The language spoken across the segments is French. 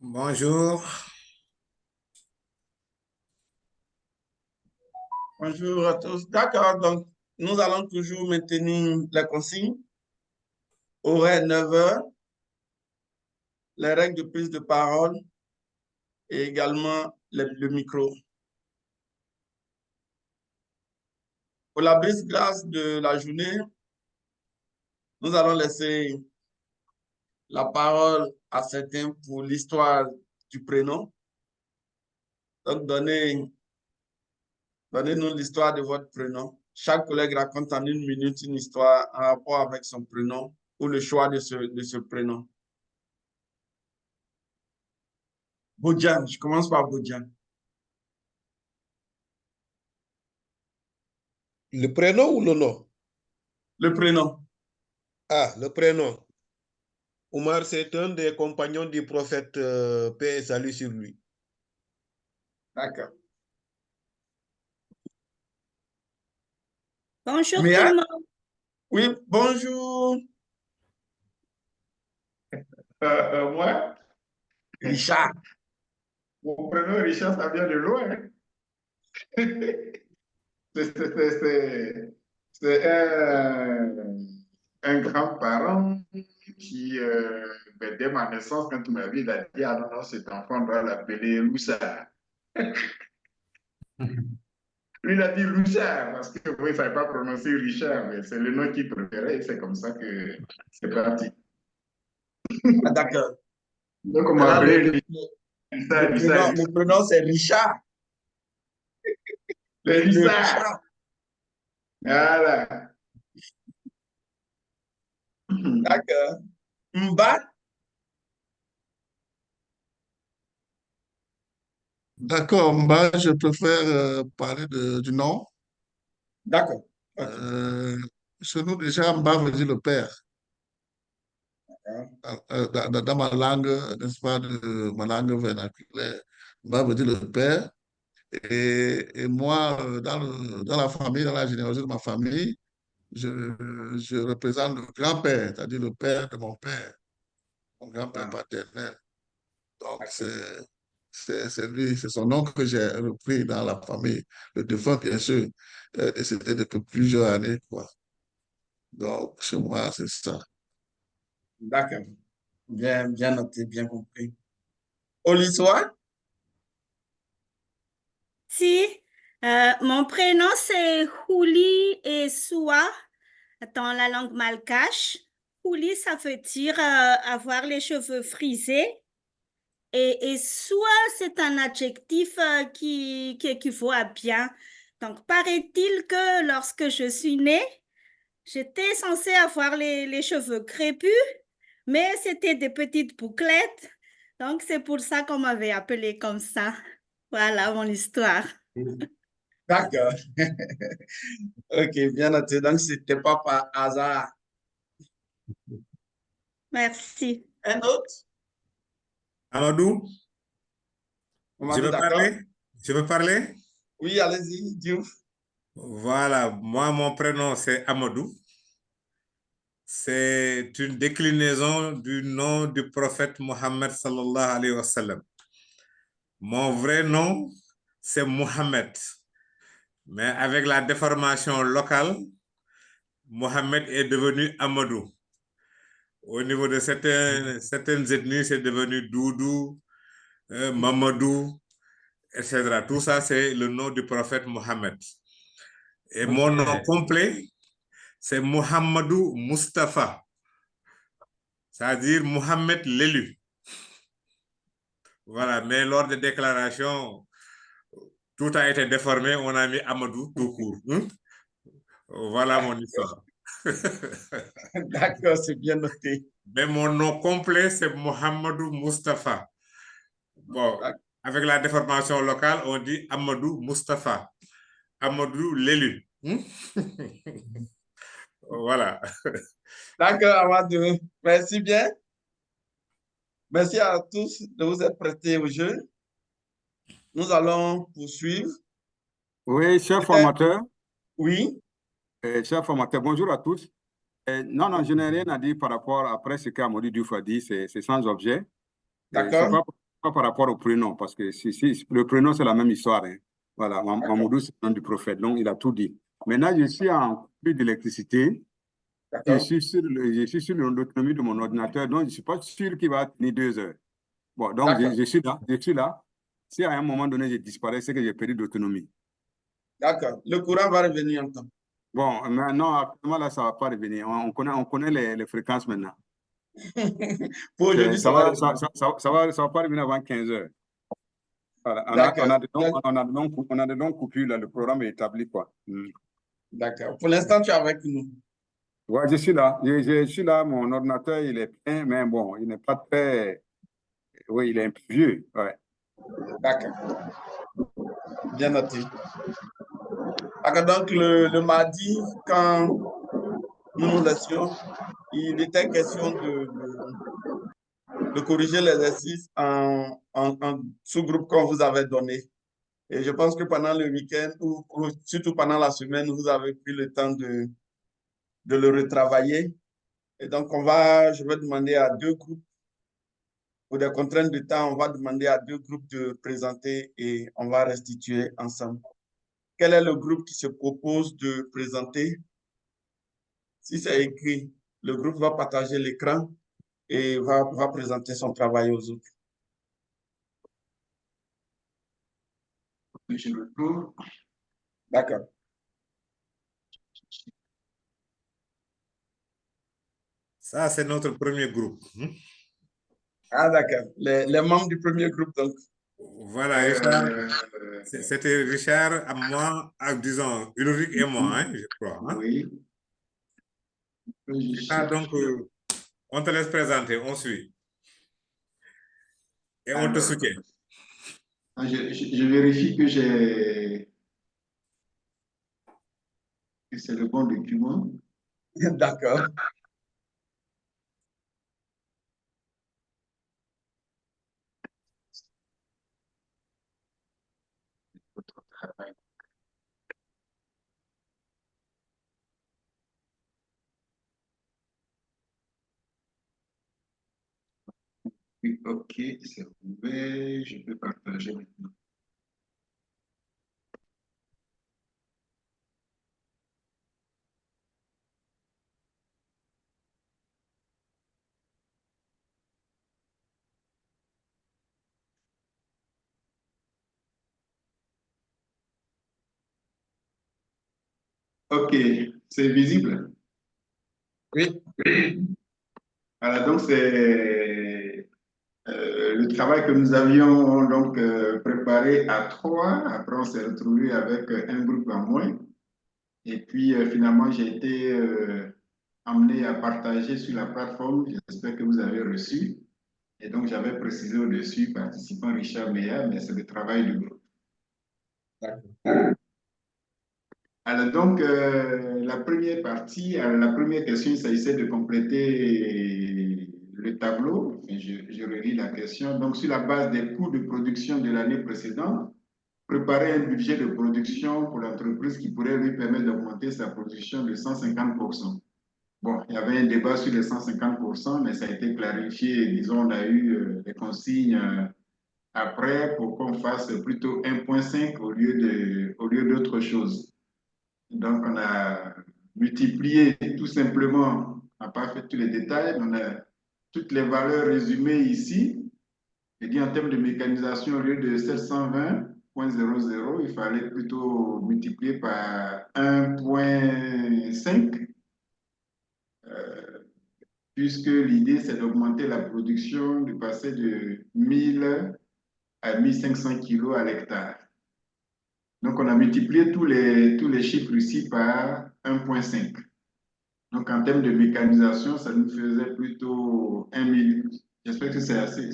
Bonjour. Bonjour à tous. D'accord, donc nous allons toujours maintenir les consignes. Horaire 9 heures, les règles de prise de parole et également le micro. Pour la brise glace de la journée, nous allons laisser la parole à certains pour l'histoire du prénom. Donc, donnez-nous l'histoire de votre prénom. Chaque collègue raconte en 1 minute une histoire en rapport avec son prénom ou le choix de ce prénom. Bodjan, je commence par Bodjan. Le prénom ou le nom? Le prénom. Ah, le prénom. Omar, c'est un des compagnons du prophète, paix et salut sur lui. D'accord. Bonjour tout Mia? le monde. Oui, bonjour. Moi, Richard. mon prénom Richard, ça vient de loin. Hein. C'est un grand-parent qui, dès ma naissance, quand ma vie, il a dit, ah non, non, cet enfant, on doit l'appeler Loussard. Lui, il a dit Loussard, parce que oui, il ne savait pas prononcer Richard, mais c'est le nom qu'il préférait, et c'est comme ça que c'est parti. Ah, d'accord. Donc, on m'a appelé Richard. Le prénom, c'est Richard. Le Richard. Richard. Voilà. D'accord. Mba? D'accord, Mba, je préfère parler du nom. D'accord. Ok. Chez nous, déjà, Mba veut dire le père. Dans ma langue, n'est-ce pas, ma langue vernaculaire, Mba veut dire le père. Et moi, dans la famille, dans la généalogie de ma famille, je représente le grand-père, c'est-à-dire le père de mon père, mon grand-père paternel. Donc, c'est lui, c'est son nom que j'ai repris dans la famille. Le défunt, bien sûr, décédé depuis plusieurs années, quoi. Donc, chez moi, c'est ça. D'accord. Bien, bien noté, bien compris. Oliswa? Si, mon prénom c'est Houli et Soua dans la langue malgache. Houli, ça veut dire avoir les cheveux frisés. Et Soua, c'est un adjectif qui équivaut à bien. Donc, paraît-il que lorsque je suis née, j'étais censée avoir les cheveux crépus, mais c'était des petites bouclettes. Donc, c'est pour ça qu'on m'avait appelée comme ça. Voilà mon histoire. D'accord. Ok, bien noté. Donc, c'était pas par hasard. Merci. Un autre? Amadou, je Amadou, veux d'accord? parler? Je veux parler? Oui, allez-y, Diouf. Voilà, moi, mon prénom, c'est Amadou. C'est une déclinaison du nom du prophète Mohammed sallallahu alayhi wa sallam. Mon vrai nom, c'est Mohamed. Mais avec la déformation locale, Mohamed est devenu Amadou. Au niveau de certaines ethnies, c'est devenu Doudou, Mamadou, etc. Tout ça, c'est le nom du prophète Mohammed. Et mon nom complet, c'est Mohamedou Mustafa, c'est-à-dire Mohamed l'élu. Voilà, mais lors des déclarations, tout a été déformé, on a mis Amadou tout court. Voilà mon histoire. D'accord, c'est bien noté. Mais mon nom complet, c'est Mohamedou Mustafa. Bon, avec la déformation locale, on dit Amadou Mustafa. Amadou l'élu. Voilà. D'accord, Amadou. Merci bien. Merci à tous de vous être prêtés au jeu. Nous allons poursuivre. Oui, cher formateur. Oui. Cher formateur, bonjour à tous. Non, je n'ai rien à dire par rapport après ce qu'Amadou Diouf a dit, c'est sans objet. D'accord. pas par rapport au prénom, parce que le prénom, c'est la même histoire. Hein. Voilà, Mamoudou, c'est le nom du prophète, donc il a tout dit. Maintenant, je suis en coupure d'électricité. Je suis sur l'autonomie de mon ordinateur, donc je ne suis pas sûr qu'il va tenir 2 heures. Bon, donc je suis là. Si à un moment donné, je disparais, c'est que j'ai perdu d'autonomie. D'accord. Le courant va revenir en temps. Bon, maintenant, actuellement, là, ça ne va pas revenir. On connaît les fréquences maintenant. Pour aujourd'hui, Ça va pas revenir avant 15 heures. Voilà. On a de longues coupures, là. Le programme est établi, quoi. D'accord. Pour l'instant, tu es avec nous. Ouais, je suis là. Je suis là. Mon ordinateur, il est plein, mais bon, il n'est pas très... Oui, il est un peu vieux. Ouais. D'accord. Bien noté. D'accord, donc, le mardi, quand nous nous laissions, il était question de corriger l'exercice en sous-groupe qu'on vous avait donné. Et je pense que pendant le week-end, ou surtout pendant la semaine, vous avez pris le temps de le retravailler. Et donc, je vais demander à 2 groupes, pour des contraintes de temps, on va demander à 2 groupes de présenter et on va restituer ensemble. Quel est le groupe qui se propose de présenter? Si c'est écrit, le groupe va partager l'écran et va présenter son travail aux autres. Je le trouve. D'accord. Ça, c'est notre premier groupe. Ah, d'accord. Les membres du premier groupe, donc. Voilà, Richard. C'était Richard, à moi, disons, Ulrich et moi, hein, je crois. Hein? Oui. Ah, donc, on te laisse présenter, on suit. Et on te soutient. Je vérifie que c'est le bon document. D'accord. Votre travail. Oui, ok, c'est ouvert. Je peux partager maintenant. Ok, c'est visible? Oui. Alors, donc, c'est le travail que nous avions donc préparé à 3. Après, on s'est retrouvé avec un groupe en moins. Et puis, finalement, j'ai été amené à partager sur la plateforme. J'espère que vous avez reçu. Et donc, j'avais précisé au-dessus, participant Richard Meyer, mais c'est le travail du groupe. D'accord. Alors, donc, la première partie, la première question, il s'agissait de compléter le tableau. Enfin, je relis la question. Donc, sur la base des coûts de production de l'année précédente, préparer un budget de production pour l'entreprise qui pourrait lui permettre d'augmenter sa production de 150%. Bon, il y avait un débat sur les 150%, mais ça a été clarifié. Disons, on a eu des consignes après pour qu'on fasse plutôt 1,5 au lieu d'autre chose. Donc, on a multiplié tout simplement, on n'a pas fait tous les détails, on a toutes les valeurs résumées ici. Et dit en termes de mécanisation, au lieu de 720,00, il fallait plutôt multiplier par 1,5, puisque l'idée, c'est d'augmenter la production, de passer de 1000 à 1500 kilos à l'hectare. Donc, on a multiplié tous les chiffres ici par 1,5. Donc, en termes de mécanisation, ça nous faisait plutôt 1 000. J'espère que c'est assez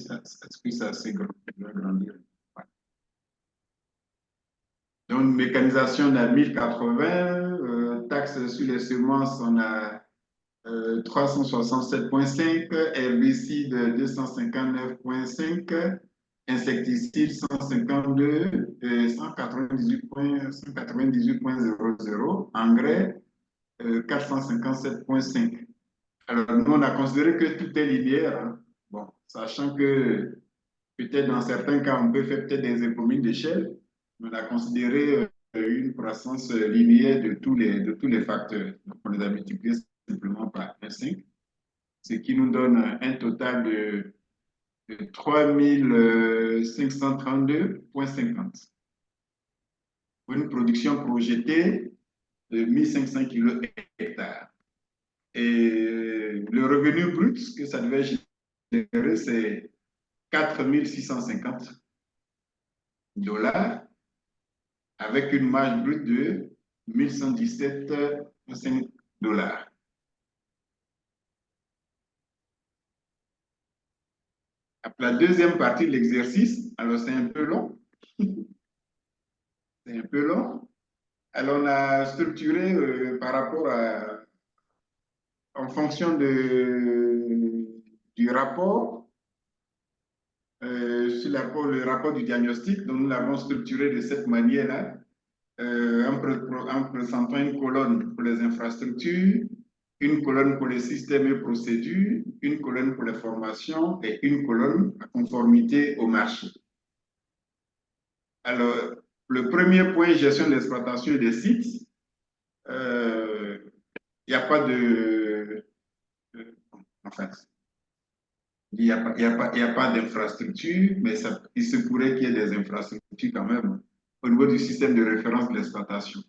grand. Ouais. Donc, mécanisation, on a 1080. Taxes sur les semences, on a 367,5. Herbicide, 259,5. Insecticide, 152. 198,00. Engrais, peut-être dans certains cas, on peut faire peut-être des économies d'échelle. On a considéré une croissance linéaire de tous les facteurs. Donc, on les a multipliés simplement par 1,5, ce qui nous donne un total de 3532,50 pour une production projetée de 1500 kg hectares. Et le revenu brut que ça devait générer, c'est 4650 $ avec une marge brute de 1117,5 $. Après la deuxième partie de l'exercice, alors c'est un peu long. C'est un peu long. Alors on a structuré par rapport à, en fonction du rapport, sur le rapport du diagnostic, donc nous l'avons structuré de cette manière-là, en présentant une colonne pour les infrastructures, une colonne pour les systèmes et procédures, une colonne pour les formations et une colonne à conformité au marché. Alors, le premier point, gestion de l'exploitation et des sites, il n'y a pas de... Enfin, il n'y a pas d'infrastructure, mais il se pourrait qu'il y ait des infrastructures quand même au niveau du système de référence de l'exploitation.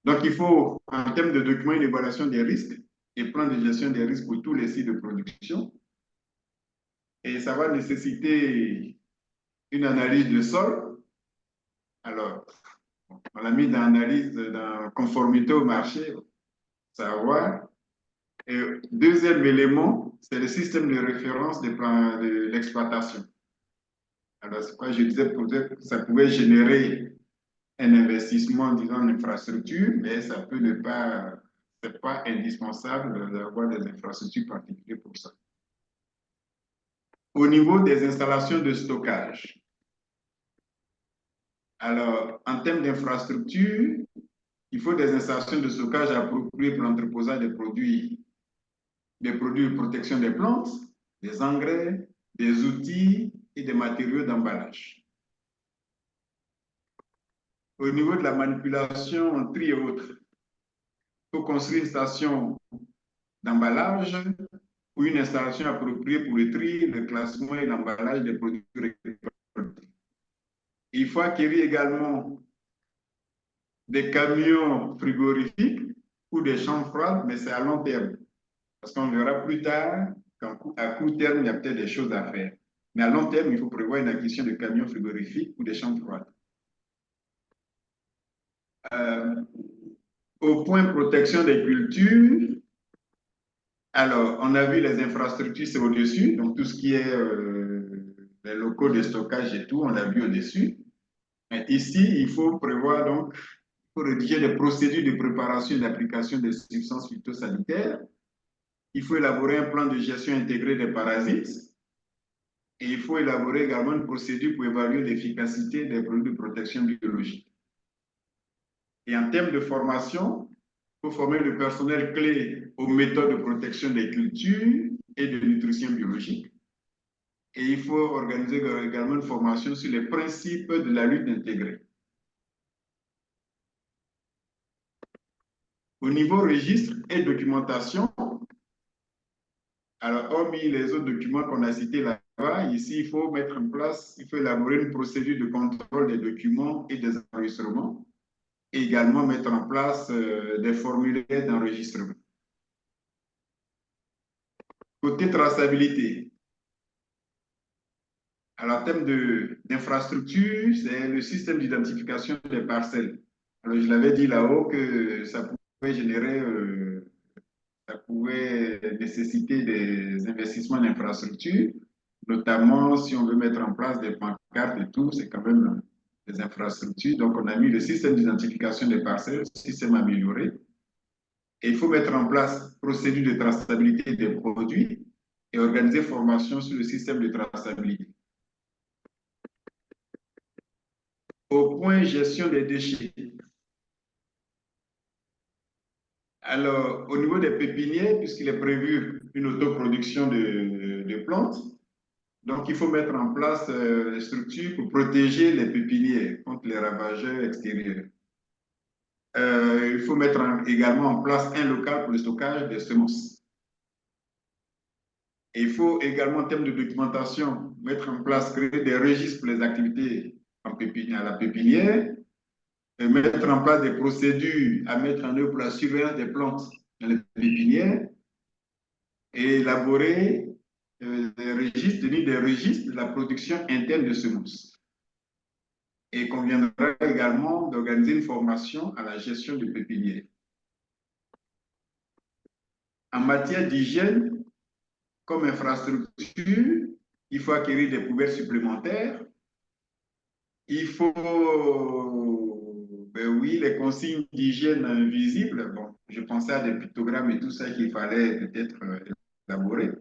Donc, il faut, en termes de documents, une évaluation des risques et plan de gestion des risques pour tous les sites de production. Et ça va nécessiter une analyse de sol. Alors, on l'a mis dans l'analyse dans conformité au marché, savoir. Et deuxième élément, c'est le système de référence de l'exploitation. Alors, c'est quoi je disais que ça pouvait générer un investissement, disons, en infrastructure, mais ça peut ne pas, c'est pas indispensable d'avoir des infrastructures particulières pour ça. Au niveau des installations de stockage, alors, en termes d'infrastructure, il faut des installations de stockage appropriées pour l'entreposage des produits de protection des plantes, des engrais, des outils et des matériaux d'emballage. Au niveau de la manipulation, tri et autres, il faut construire une station d'emballage ou une installation appropriée pour le tri, le classement et l'emballage des produits récoltés. Il faut acquérir également des camions frigorifiques ou des chambres froides, mais c'est à long terme. Parce qu'on verra plus tard qu'à court terme, il y a peut-être des choses à faire. Mais à long terme, il faut prévoir une acquisition de camions frigorifiques ou des chambres froides. Au point protection des cultures, alors, on a vu les infrastructures, c'est au-dessus, donc tout ce qui est les locaux de stockage et tout, on l'a vu au-dessus. Mais ici, il faut prévoir donc, il faut rédiger des procédures de préparation et d'application des substances phytosanitaires. Il faut élaborer un plan de gestion intégré des parasites. Et il faut élaborer également une procédure pour évaluer l'efficacité des produits de protection biologique. Et en termes de formation, il faut former le personnel clé aux méthodes de protection des cultures et de nutrition biologique. Et il faut organiser également une formation sur les principes de la lutte intégrée. Au niveau registre et documentation, alors hormis les autres documents qu'on a cités là-bas, ici il faut mettre en place, il faut élaborer une procédure de contrôle des documents et des enregistrements, et également mettre en place des formulaires d'enregistrement. Côté traçabilité, alors en termes d'infrastructure, c'est le système d'identification des parcelles. Alors je l'avais dit là-haut que ça pouvait générer, ça pouvait nécessiter des investissements en infrastructure, notamment si on veut mettre en place des pancartes et tout, c'est quand même des infrastructures. Donc on a mis le système d'identification des parcelles, système amélioré. Et il faut mettre en place procédure de traçabilité des produits et organiser formation sur le système de traçabilité. Au point gestion des déchets. Alors, au niveau des pépinières, puisqu'il est prévu une autoproduction de plantes, Donc, il faut mettre en place des structures pour protéger les pépinières contre les ravageurs extérieurs. Il faut mettre également en place un local pour le stockage des semences. Et il faut également, en termes de documentation, mettre en place, créer des registres pour les activités à la pépinière, et mettre en place des procédures à mettre en œuvre pour la surveillance des plantes dans les pépinières, et élaborer des registres, tenir des registres de la production interne de semences. Et il conviendra également d'organiser une formation à la gestion de pépinières. En matière d'hygiène, comme infrastructure, il faut acquérir des poubelles supplémentaires. Il faut, ben oui, les consignes d'hygiène visibles. Bon, je pensais à des pictogrammes et tout ça qu'il fallait peut-être élaborer.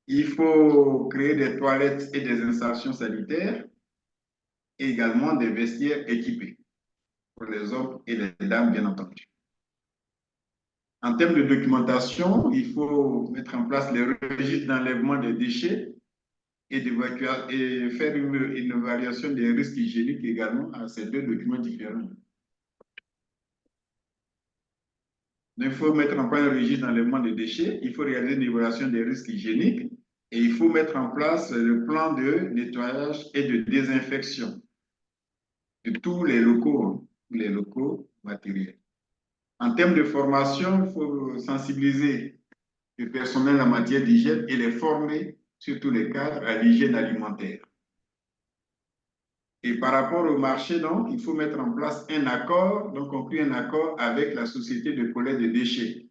Il faut créer des toilettes et des installations sanitaires, et également des vestiaires équipés pour les hommes et les dames, bien entendu. En termes de documentation, il faut mettre en place les registres d'enlèvement des déchets et faire une évaluation des risques hygiéniques également à ces deux documents différents. Il faut mettre en place un registre d'enlèvement des déchets, il faut réaliser une évaluation des risques hygiéniques et il faut mettre en place le plan de nettoyage et de désinfection de tous les locaux matériels. En termes de formation, il faut sensibiliser le personnel en matière d'hygiène et les former, surtout les cadres, à l'hygiène alimentaire. Et par rapport au marché, donc, il faut mettre en place un accord, donc conclure un accord avec la société de collecte de déchets.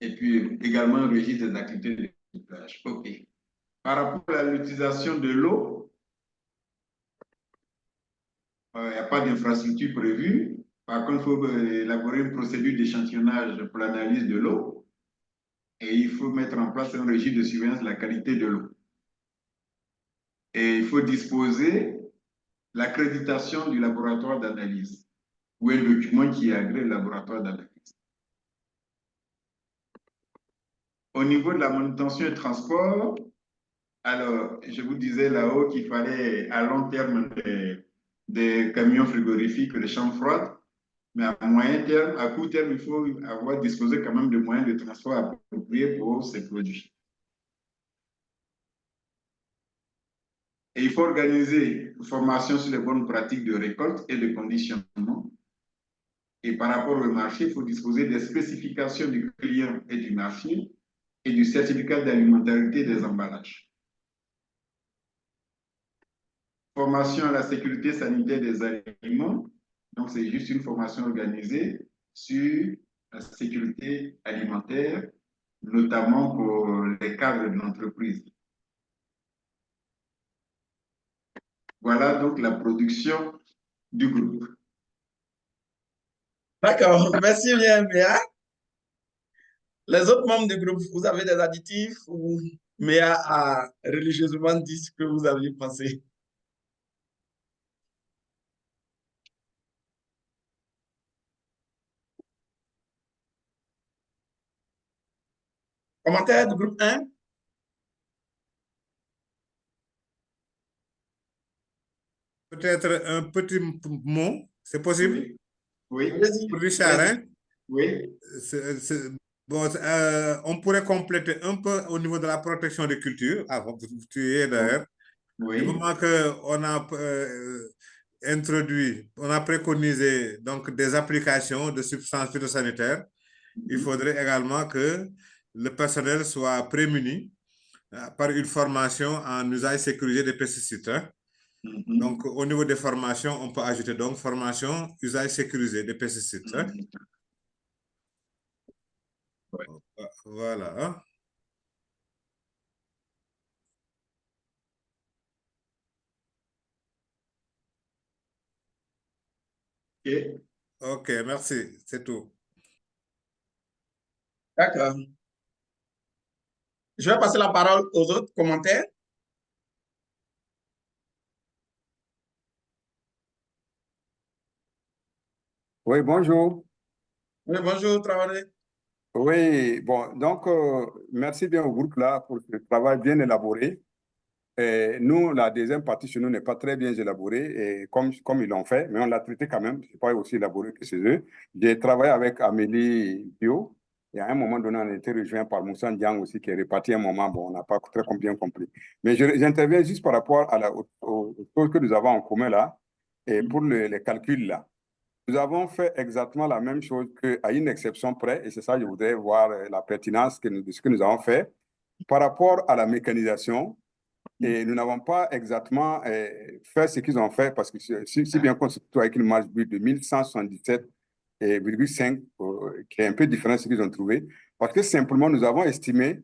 Et puis également un registre des activités de recyclage. OK. Par rapport à l'utilisation de l'eau, il n'y a pas d'infrastructure prévue. Par contre, il faut élaborer une procédure d'échantillonnage pour l'analyse de l'eau et il faut mettre en place un régime de surveillance de la qualité de l'eau. Et il faut disposer l'accréditation du laboratoire d'analyse ou un document qui agrée le laboratoire d'analyse. Au niveau de la manutention et transport, alors, je vous disais là-haut qu'il fallait à long terme des camions frigorifiques, des chambres froides, mais à moyen terme, à court terme, il faut avoir disposé quand même de moyens de transport appropriés pour ces produits. Et il faut organiser une formation sur les bonnes pratiques de récolte et de conditionnement. Et par rapport au marché, il faut disposer des spécifications du client et du marché et du certificat d'alimentarité des emballages. Formation à la sécurité sanitaire des aliments. Donc, c'est juste une formation organisée sur la sécurité alimentaire, notamment pour les cadres de l'entreprise. Voilà donc la production du groupe. D'accord, merci bien, Méa. Les autres membres du groupe, vous avez des additifs ou Méa a religieusement dit ce que vous aviez pensé? Commentaire du groupe 1? Peut-être un petit mot, c'est possible? Oui. Pour Richard, hein? Oui. Bon, on pourrait compléter un peu au niveau de la protection des cultures. Ah, tu y es d'ailleurs. Oui. Du moment qu'on a introduit, on a préconisé donc des applications de substances phytosanitaires, il faudrait également que le personnel soit prémuni par une formation en usage sécurisé des pesticides. Hein? Donc, au niveau des formations, on peut ajouter donc formation usage sécurisé des pesticides. Hein? Ouais. Voilà. Hein? Okay. OK, merci. C'est tout. D'accord. Je vais passer la parole aux autres commentaires. Oui, bonjour. Oui, bonjour, Traoré. Oui, bon, donc, merci bien au groupe là pour ce travail bien élaboré. Et nous, la deuxième partie chez nous n'est pas très bien élaborée, et comme ils l'ont fait, mais on l'a traité quand même, c'est pas aussi élaboré que chez eux. J'ai travaillé avec Amélie Bio, et à un moment donné, on a été rejoint par Moussa Ndiang aussi, qui est réparti à un moment, bon, on n'a pas très bien compris. Mais j'interviens juste par rapport aux choses que nous avons en commun là, et pour les calculs là. Nous avons fait exactement la même chose qu'à une exception près, et c'est ça que je voudrais voir la pertinence de ce que nous avons fait. Par rapport à la mécanisation, et nous n'avons pas exactement fait ce qu'ils ont fait, parce que si bien qu'on se trouve avec une marge brute de 1177,5, qui est un peu différent de ce qu'ils ont trouvé, parce que simplement nous avons estimé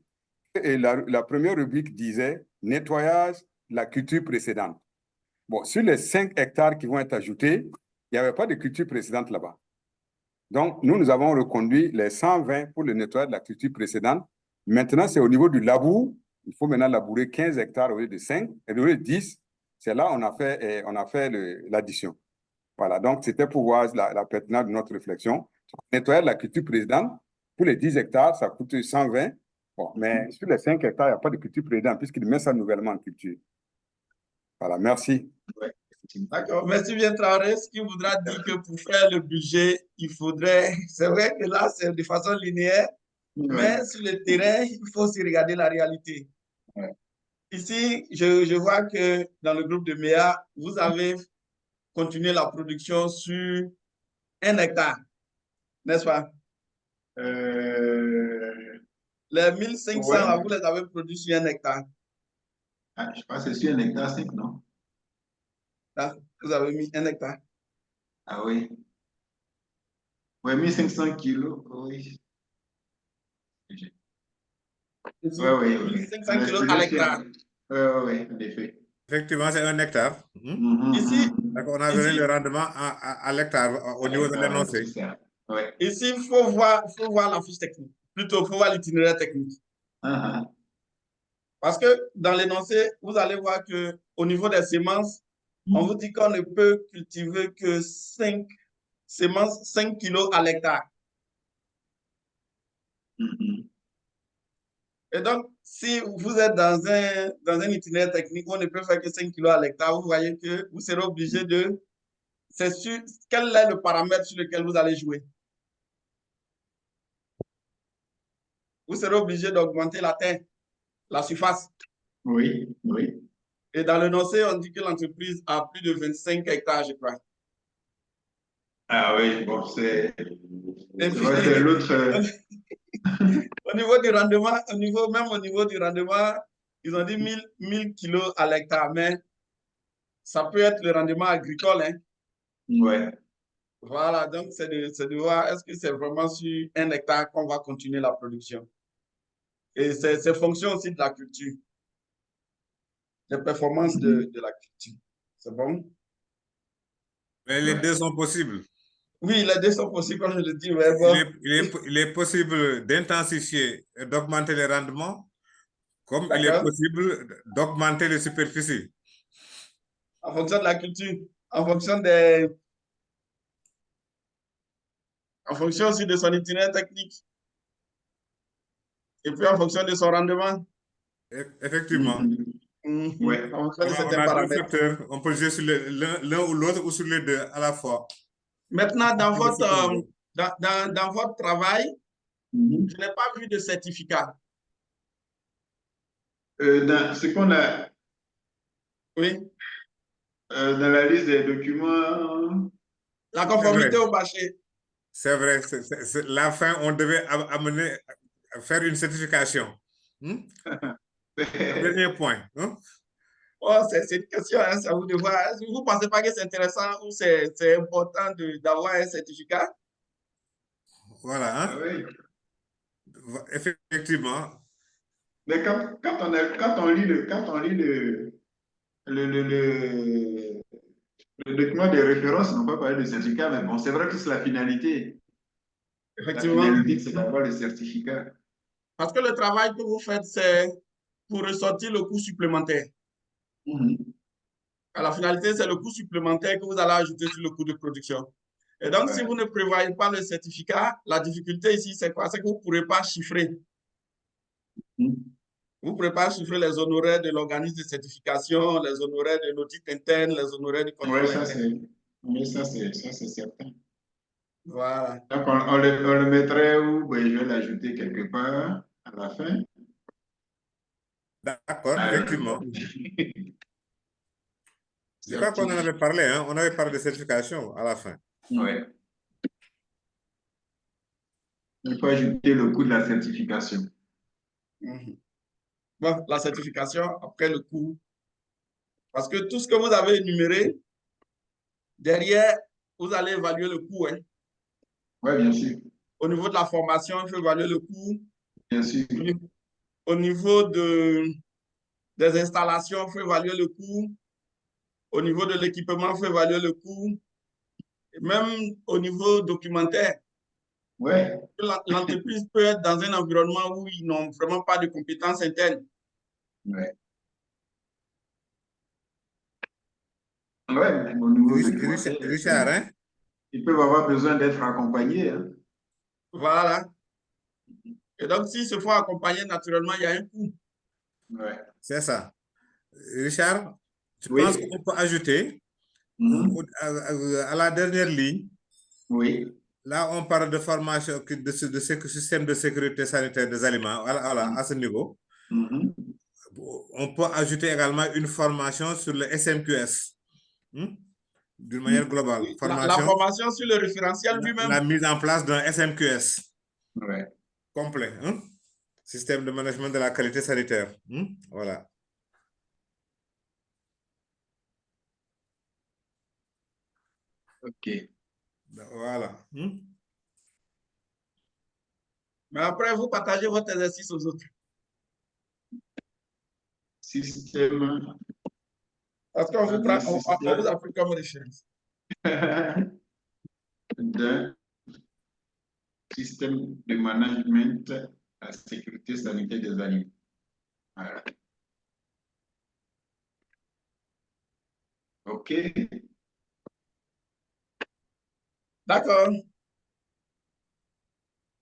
que la première rubrique disait nettoyage de la culture précédente. Bon, sur les 5 hectares qui vont être ajoutés, il n'y avait pas de culture précédente là-bas. Donc, nous avons reconduit les 120 pour le nettoyage de la culture précédente. Maintenant, c'est au niveau du labour. Il faut maintenant labourer 15 hectares au lieu de 5, et au lieu de 10. C'est là qu'on a fait l'addition. Voilà, donc c'était pour voir la pertinence de notre réflexion. Nettoyer la culture précédente, pour les 10 hectares, ça coûte 120. Bon, mais sur les 5 hectares, il n'y a pas de culture précédente, puisqu'il met ça nouvellement en culture. Voilà, merci. Ouais. D'accord, merci bien Traoré. Ce qui voudra dire que pour faire le budget, il faudrait, c'est vrai que là, c'est de façon linéaire, mais sur le terrain, il faut aussi regarder la réalité. Ici, je vois que dans le groupe de MEA, vous avez continué la production sur 1 hectare, n'est-ce pas? Les 1500, là, vous les avez produits sur 1 hectare. Ah, je pense que c'est sur 1 hectare 5, non? Là, vous avez mis 1 hectare. Ah oui. Oui, 1500 kilos, oui. Oui. 1500 kilos à l'hectare. Oui, en effet. Effectivement, c'est 1 hectare. Ici, Donc, on a donné le rendement à l'hectare au niveau de l'énoncé. Ici, il faut voir la fiche technique. Plutôt, il faut voir l'itinéraire technique. Parce que dans l'énoncé, vous allez voir qu'au niveau des semences, on vous dit qu'on ne peut cultiver que 5 semences, 5 kilos à l'hectare. Et donc, si vous êtes dans un itinéraire technique où on ne peut faire que 5 kilos à l'hectare, vous voyez que vous serez obligé de... C'est sûr, quel est le paramètre sur lequel vous allez jouer? Vous serez obligé d'augmenter la terre, la surface. Oui. Et dans l'énoncé, on dit que l'entreprise a plus de 25 hectares, je crois. Ah oui, bon, c'est l'autre. Au niveau du rendement, même au niveau du rendement, ils ont dit 1000 kilos à l'hectare, mais ça peut être le rendement agricole. Hein? Ouais. Voilà, donc c'est de voir est-ce que c'est vraiment sur 1 hectare qu'on va continuer la production. Et c'est fonction aussi de la culture, des performances de la culture. C'est bon? Mais les deux sont possibles. Oui, les deux sont possibles, comme je le dis. Mais bon. Il est possible d'intensifier et d'augmenter les rendements, comme il est possible d'augmenter les superficies. En fonction de la culture, en fonction aussi de son itinéraire technique. Et puis en fonction de son rendement. Effectivement. Ouais. En fonction de On certains a deux paramètres. facteurs, on peut jouer sur l'un ou l'autre ou sur les deux à la fois. Maintenant, dans votre travail, je n'ai pas vu de certificat. Dans ce qu'on a... Oui. Dans la liste des documents... La conformité au marché. C'est vrai. La fin, on devait faire une certification. Le dernier point. Oh, c'est une question, hein, ça vous de voir. Vous ne pensez pas que c'est intéressant ou c'est important d'avoir un certificat? Voilà. Ah oui. Effectivement. Mais quand on lit le document de référence, on ne peut pas parler de certificat, mais bon, c'est vrai que c'est la finalité. Effectivement. La finalité, c'est d'avoir le certificat. Parce que le travail que vous faites, c'est pour ressortir le coût supplémentaire. À la finalité, c'est le coût supplémentaire que vous allez ajouter sur le coût de production. Et donc, si vous ne prévoyez pas le certificat, la difficulté ici, c'est quoi? C'est que vous ne pourrez pas chiffrer. Vous ne pourrez pas chiffrer les honoraires de l'organisme de certification, les honoraires de l'audit interne, les honoraires du contrôle interne. Oui, ça c'est certain. Voilà. Donc, on le mettrait où? Ben, je vais l'ajouter quelque part à la fin. D'accord, effectivement. Je crois qu'on en avait parlé, hein? On avait parlé de certification à la fin. Oui. Il faut ajouter le coût de la certification. Bon, la certification, après le coût. Parce que tout ce que vous avez énuméré, derrière, vous allez évaluer le coût. Hein? Oui, bien sûr. Au niveau de la formation, il faut évaluer le coût. Bien sûr. Au niveau des installations, il faut évaluer le coût. Au niveau de l'équipement, il faut évaluer le coût. Et même au niveau documentaire. Ouais. L'entreprise peut être dans un environnement où ils n'ont vraiment pas de compétences internes. Ouais. Ouais, au niveau documentaire, Richard, hein? Ils peuvent avoir besoin d'être accompagnés. Hein? Voilà. Et donc, s'ils se font accompagner naturellement, il y a un coût. Ouais. C'est ça. Richard, tu Oui. penses qu'on peut ajouter à la dernière ligne? Oui. Là, on parle de formation de système de sécurité sanitaire des aliments à ce niveau. On peut ajouter également une formation sur le SMQS. D'une manière globale. La formation sur le référentiel lui-même. La mise en place d'un SMQS. Ouais. Complet. Système de management de la qualité sanitaire. Voilà. OK. Voilà. Mais après, vous partagez votre exercice aux autres. Système. Parce qu'on vous, on vous a pris comme référence. D'un système de management à la sécurité sanitaire des aliments. Voilà. OK. D'accord.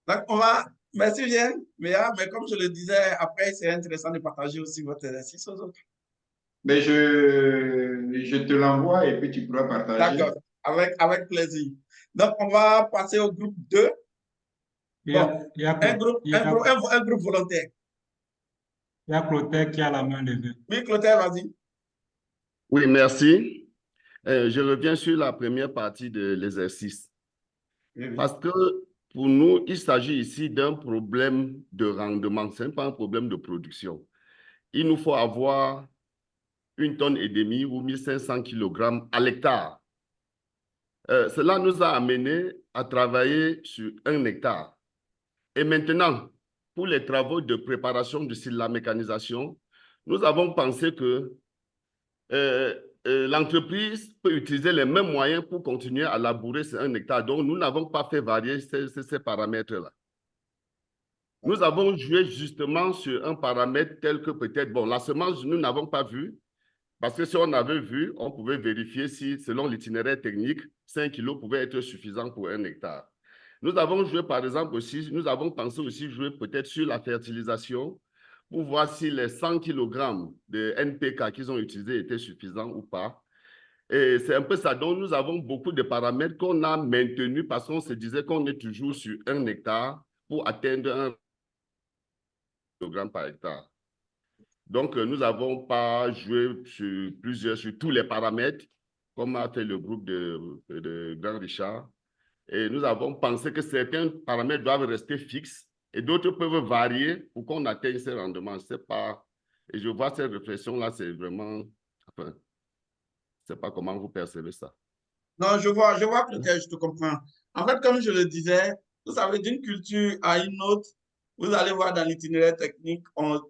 Donc, on va... Merci bien, mais comme je le disais, après, c'est intéressant de partager aussi votre exercice aux autres. Mais je te l'envoie et puis tu pourras partager. D'accord, avec plaisir. Donc, on va passer au groupe 2. Bon, un groupe volontaire. Il y a Clotaire qui a la main levée. Oui, Clotaire, vas-y. Oui, merci. Je reviens sur la première partie de l'exercice. Parce que pour nous, il s'agit ici d'un problème de rendement, ce n'est pas un problème de production. Il nous faut avoir 1,5 tonne ou 1500 kg à l'hectare. Cela nous a amené à travailler sur 1 hectare. Et maintenant, pour les travaux de préparation de la mécanisation, nous avons pensé que l'entreprise peut utiliser les mêmes moyens pour continuer à labourer ces 1 hectare. Donc, nous n'avons pas fait varier ces paramètres-là. Nous avons joué justement sur un paramètre tel que peut-être, bon, la semence, nous n'avons pas vu, parce que si on avait vu, on pouvait vérifier si, selon l'itinéraire technique, 5 kilos pouvaient être suffisants pour 1 hectare. Nous avons joué, par exemple, aussi, nous avons pensé aussi jouer peut-être sur la fertilisation, pour voir si les 100 kg de NPK qu'ils ont utilisés étaient suffisants ou pas. Et c'est un peu ça. Donc, nous avons beaucoup de paramètres qu'on a maintenus parce qu'on se disait qu'on est toujours sur 1 hectare pour atteindre 1 kg par hectare. Donc, nous n'avons pas joué sur tous les paramètres, comme a fait le groupe de Grand Richard. Et nous avons pensé que certains paramètres doivent rester fixes et d'autres peuvent varier pour qu'on atteigne ces rendements. Je ne sais pas. Et je vois cette réflexion-là, c'est vraiment... Enfin, je ne sais pas comment vous percevez ça. Non, je vois que je te comprends. En fait, comme je le disais, vous savez, d'une culture à une autre, vous allez voir dans l'itinéraire technique,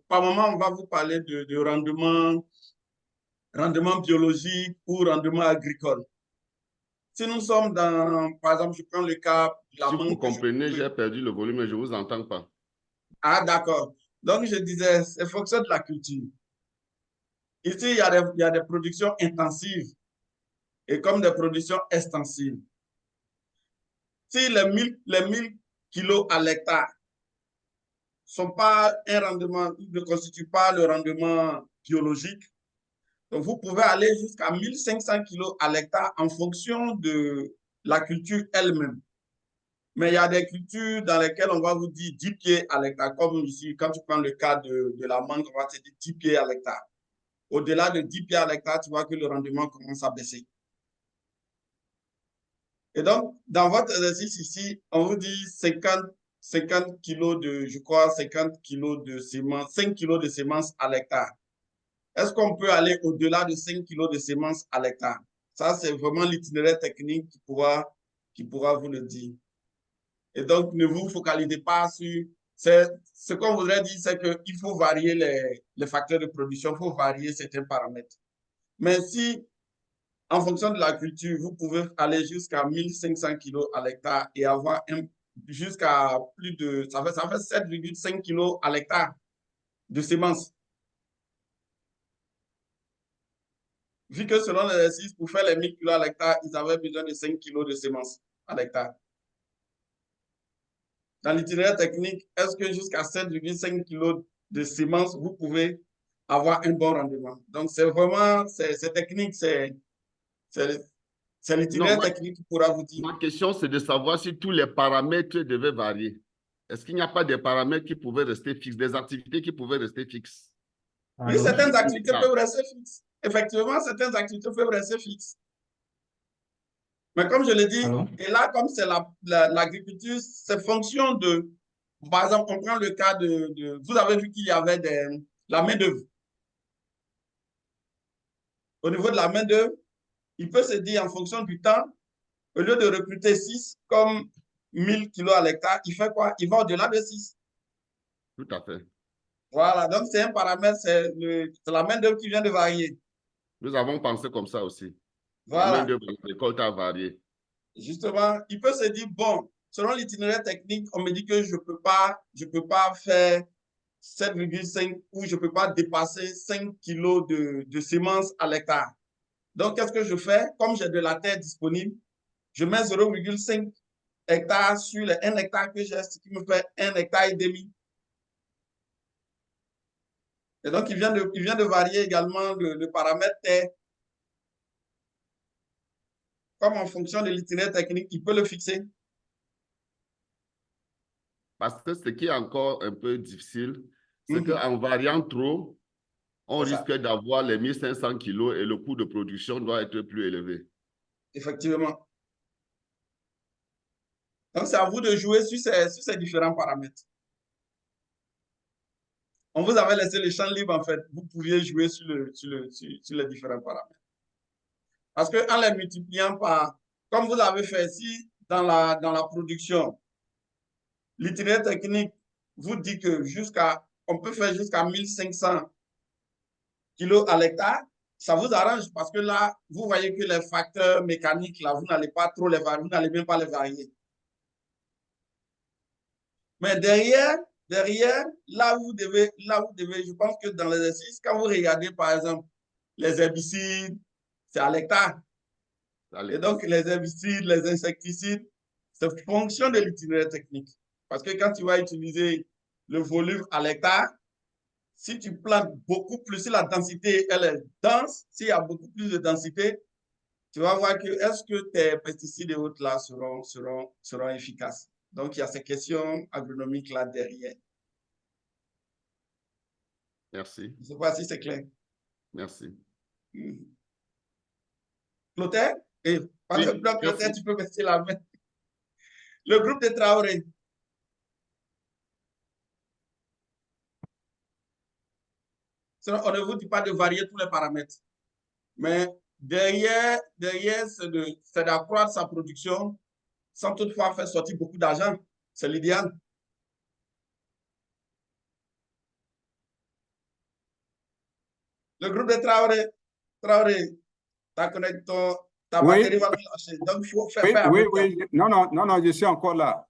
par moment, on va vous parler de rendement biologique ou rendement agricole. Si nous sommes dans, par exemple, je prends le cas de la Si mangue. vous comprenez, j'ai perdu le volume et je ne vous entends pas. Ah, d'accord. Donc, je disais, c'est fonction de la culture. Ici, il y a des productions intensives et comme des productions extensives. si les 1000 kilos à l'hectare sont pas un rendement, ne constituent pas le rendement biologique, donc vous pouvez aller jusqu'à 1500 kilos à l'hectare en fonction de la culture elle-même. Mais il y a des cultures dans lesquelles on va vous dire 10 pieds à l'hectare, comme ici, quand tu prends le cas de la mangue, on va te dire 10 pieds à l'hectare. Au-delà de 10 pieds à l'hectare, tu vois que le rendement commence à baisser. Et donc, dans votre exercice ici, on vous dit 50 kilos de, je crois, 50 kilos de semences, 5 kilos de semences à l'hectare. Est-ce qu'on peut aller au-delà de 5 kilos de semences à l'hectare? Ça, c'est vraiment l'itinéraire technique qui pourra vous le dire. Et donc, ne vous focalisez pas sur... Ce qu'on voudrait dire, c'est qu'il faut varier les facteurs de production, il faut varier certains paramètres. Mais si, en fonction de la culture, vous pouvez aller jusqu'à 1500 kilos à l'hectare et avoir jusqu'à plus de... Ça fait 7,5 kilos à l'hectare de semences. Vu que selon l'exercice, pour faire les 1000 kilos à l'hectare, ils avaient besoin de 5 kilos de semences à l'hectare. Dans l'itinéraire technique, est-ce que jusqu'à 7,5 kilos de semences, vous pouvez avoir un bon rendement? Donc, c'est vraiment, c'est technique, c'est l'itinéraire technique qui pourra vous dire. Ma question, c'est de savoir si tous les paramètres devaient varier. Est-ce qu'il n'y a pas des paramètres qui pouvaient rester fixes, des activités qui pouvaient rester fixes? Oui, certaines activités peuvent rester fixes. Effectivement, certaines activités peuvent rester fixes. Mais comme je l'ai dit, et là, comme c'est l'agriculture, c'est fonction de... Par exemple, on prend le cas de vous avez vu qu'il y avait la main-d'œuvre. Au niveau de la main-d'œuvre, il peut se dire en fonction du temps, au lieu de recruter 6 comme 1000 kilos à l'hectare, il fait quoi? Il va au-delà de 6. Tout à fait. Voilà, donc c'est un paramètre, c'est la main-d'œuvre qui vient de varier. Nous avons pensé comme ça aussi. Voilà. La main-d'œuvre de la récolte a varié. Justement, il peut se dire, bon, selon l'itinéraire technique, on me dit que je peux pas faire 7,5 ou je ne peux pas dépasser 5 kilos de semences à l'hectare. Donc, qu'est-ce que je fais? Comme j'ai de la terre disponible, je mets 0,5 hectares sur les 1 hectare que j'ai, ce qui me fait 1,5 hectare. Et donc, il vient de varier également le paramètre terre. Comme en fonction de l'itinéraire technique, il peut le fixer. Parce que ce qui est encore un peu difficile, c'est qu'en variant trop, on risque d'avoir les 1500 kilos et le coût de production doit être plus élevé. Effectivement. Donc, c'est à vous de jouer sur ces différents paramètres. On vous avait laissé le champ libre, en fait. Vous pouviez jouer sur les différents paramètres. Parce qu'en les multipliant par, comme vous avez fait ici, dans la production, l'itinéraire technique vous dit que on peut faire jusqu'à 1500 kilos à l'hectare. Ça vous arrange parce que là, vous voyez que les facteurs mécaniques, là, vous n'allez pas trop les varier, vous n'allez même pas les varier. Mais derrière, là où vous devez, je pense que dans l'exercice, quand vous regardez, par exemple, les herbicides, c'est à l'hectare. Et donc, les herbicides, les insecticides, c'est fonction de l'itinéraire technique. Parce que quand tu vas utiliser le volume à l'hectare, si tu plantes beaucoup plus, si la densité elle est dense, s'il y a beaucoup plus de densité, tu vas voir que est-ce que tes pesticides et autres là seront efficaces. Donc, il y a ces questions agronomiques là derrière. Merci. Je ne sais pas si c'est clair. Merci. Clotaire? Par exemple, Clotaire, tu peux baisser la main. Le groupe de Traoré. On ne vous dit pas de varier tous les paramètres. Mais derrière c'est d'accroître sa production sans toutefois faire sortir beaucoup d'argent. C'est l'idéal. Le groupe de Traoré, ta batterie va lâcher. Donc, il faut faire faire. Oui. Non, je suis encore là.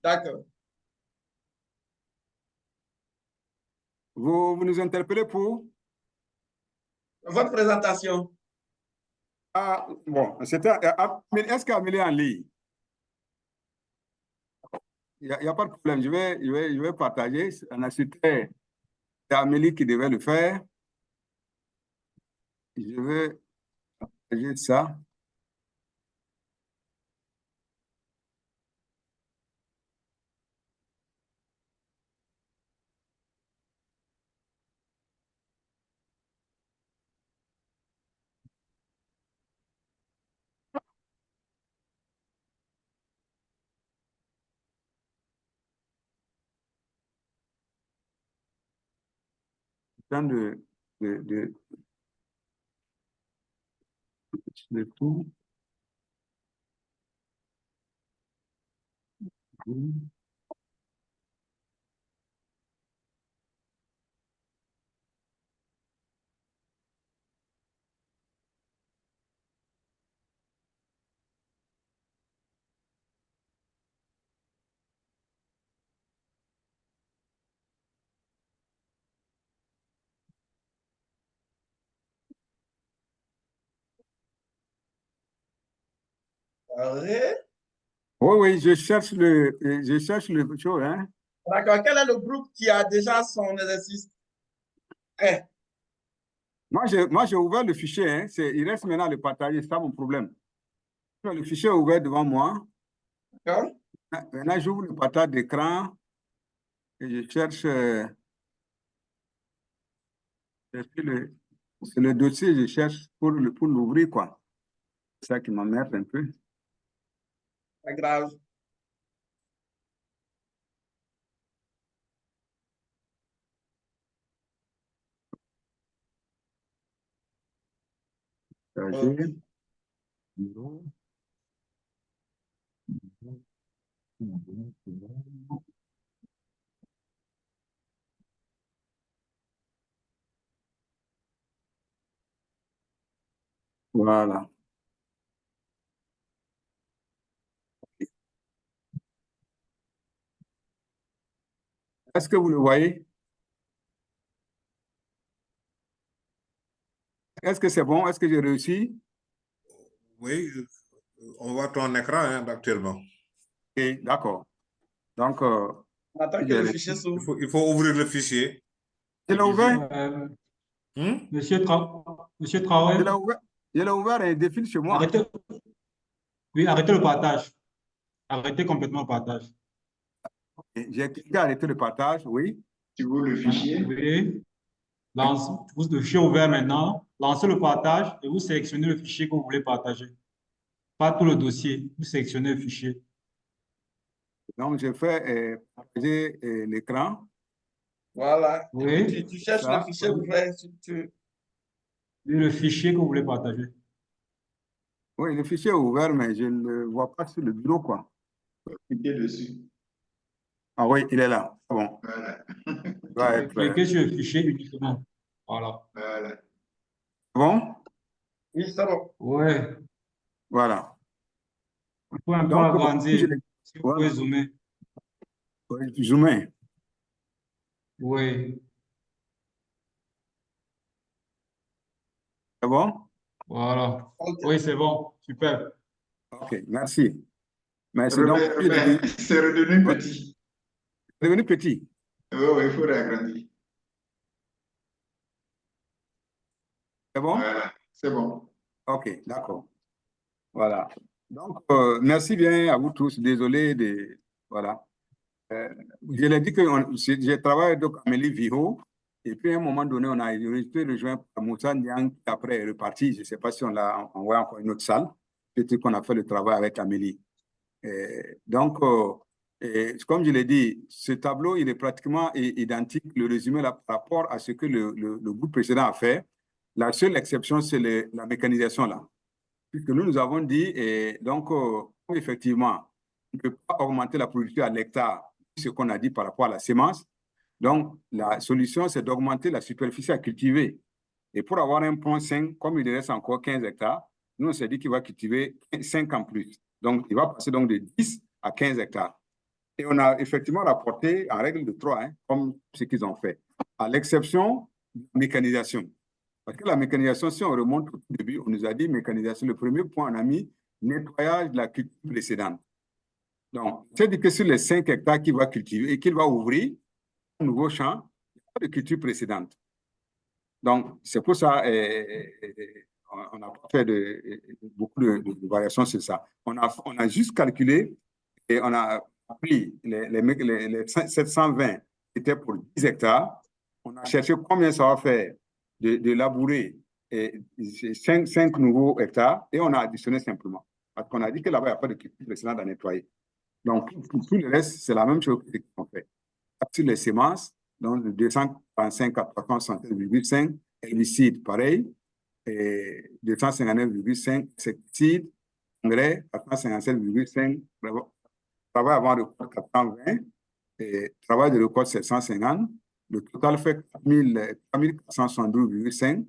D'accord. Vous nous interpellez pour? Votre présentation. Ah, bon, c'était. Est-ce qu'Amélie est en ligne? Il n'y a pas de problème. Je vais partager. C'était Amélie qui devait le faire. Je vais partager ça. De tout. Arrête. Oui, je cherche le show, hein. D'accord. Quel est le groupe qui a déjà son exercice prêt? Moi, j'ai ouvert le fichier, hein. Il reste maintenant à le partager, c'est ça mon problème. Le fichier est ouvert devant moi. D'accord. Maintenant, j'ouvre le partage d'écran et je cherche c'est le dossier, je cherche pour l'ouvrir, quoi. C'est ça qui m'emmerde un peu. Pas grave. Okay. Voilà. Est-ce que vous le voyez? Est-ce que c'est bon? Est-ce que j'ai réussi? Oui, on voit ton écran hein, actuellement. Ok, d'accord. Donc, On attend que le fichier s'ouvre. Il faut ouvrir le fichier. il a ouvert? Monsieur Traoré, Il a ouvert et il défile chez moi. arrêtez, oui, arrêtez le partage. Arrêtez complètement le partage. J'ai cliqué arrêter le partage, oui. Tu veux le fichier? Oui. Le fichier est ouvert maintenant. Lancez le partage et vous sélectionnez le fichier que vous voulez partager. Pas tout le dossier, vous sélectionnez le fichier. Donc, je fais partager l'écran. Voilà. Oui. Tu cherches le fichier ouvert. Le fichier que vous voulez partager. Oui, le fichier est ouvert, mais je ne le vois pas sur le bureau, quoi. Cliquez dessus. Ah oui, il est là. Bon. Voilà. Cliquez sur le fichier uniquement. Voilà. Voilà. Bon? Oui, c'est bon. Oui. Voilà. Il faut un peu Donc, agrandir. Si vous pouvez zoomer. Oui, zoomer. Oui. C'est bon? Voilà. Oui, c'est bon. Super. OK, merci. Merci. C'est redevenu petit. C'est devenu petit. Oui, il faut réagrandir. C'est bon? Voilà, c'est bon. OK, d'accord. Voilà. Donc, merci bien à vous tous. Désolé de... Voilà. Je l'ai dit que j'ai travaillé avec Amélie Viho. Et puis, à un moment donné, on a été rejoint par Moussa Niang, qui après est reparti. Je ne sais pas si on l'a envoyé encore une autre salle. Peut-être qu'on a fait le travail avec Amélie. Donc, comme je l'ai dit, ce tableau, il est pratiquement identique, le résumé là, par rapport à ce que le groupe précédent a fait. La seule exception, c'est la mécanisation là. Puisque nous avons dit, donc, effectivement, on ne peut pas augmenter la productivité à l'hectare, ce qu'on a dit par rapport à la semence. Donc, la solution, c'est d'augmenter la superficie à cultiver. Et pour avoir 1,5, comme il reste encore 15 hectares, nous, on s'est dit qu'il va cultiver 5 en plus. Donc, il va passer donc de 10 à 15 hectares. Et on a effectivement rapporté en règle de 3, hein, comme ce qu'ils ont fait, à l'exception de la mécanisation. Parce que la mécanisation, si on remonte au début, on nous a dit mécanisation. Le premier point, on a mis nettoyage de la culture précédente. Donc, c'est-à-dire que sur les 5 hectares qu'il va cultiver et qu'il va ouvrir un nouveau champ, il n'y a pas de culture précédente. Donc, c'est pour ça on n'a pas fait beaucoup de variations sur ça. On a juste calculé et on a pris les 720 qui étaient pour 10 hectares. On a cherché combien ça va faire de labourer 5 nouveaux hectares et on a additionné simplement. Parce qu'on a dit que là-bas, il n'y a pas de culture précédente à nettoyer. Donc, pour tout le reste, c'est la même chose qu'on fait. Sur les semences, donc de 245 à 367,5, herbicides, pareil, et 259,5, insecticides, engrais, 457,5, travail avant record 420, et travail de record 750. Le total fait 3472,5,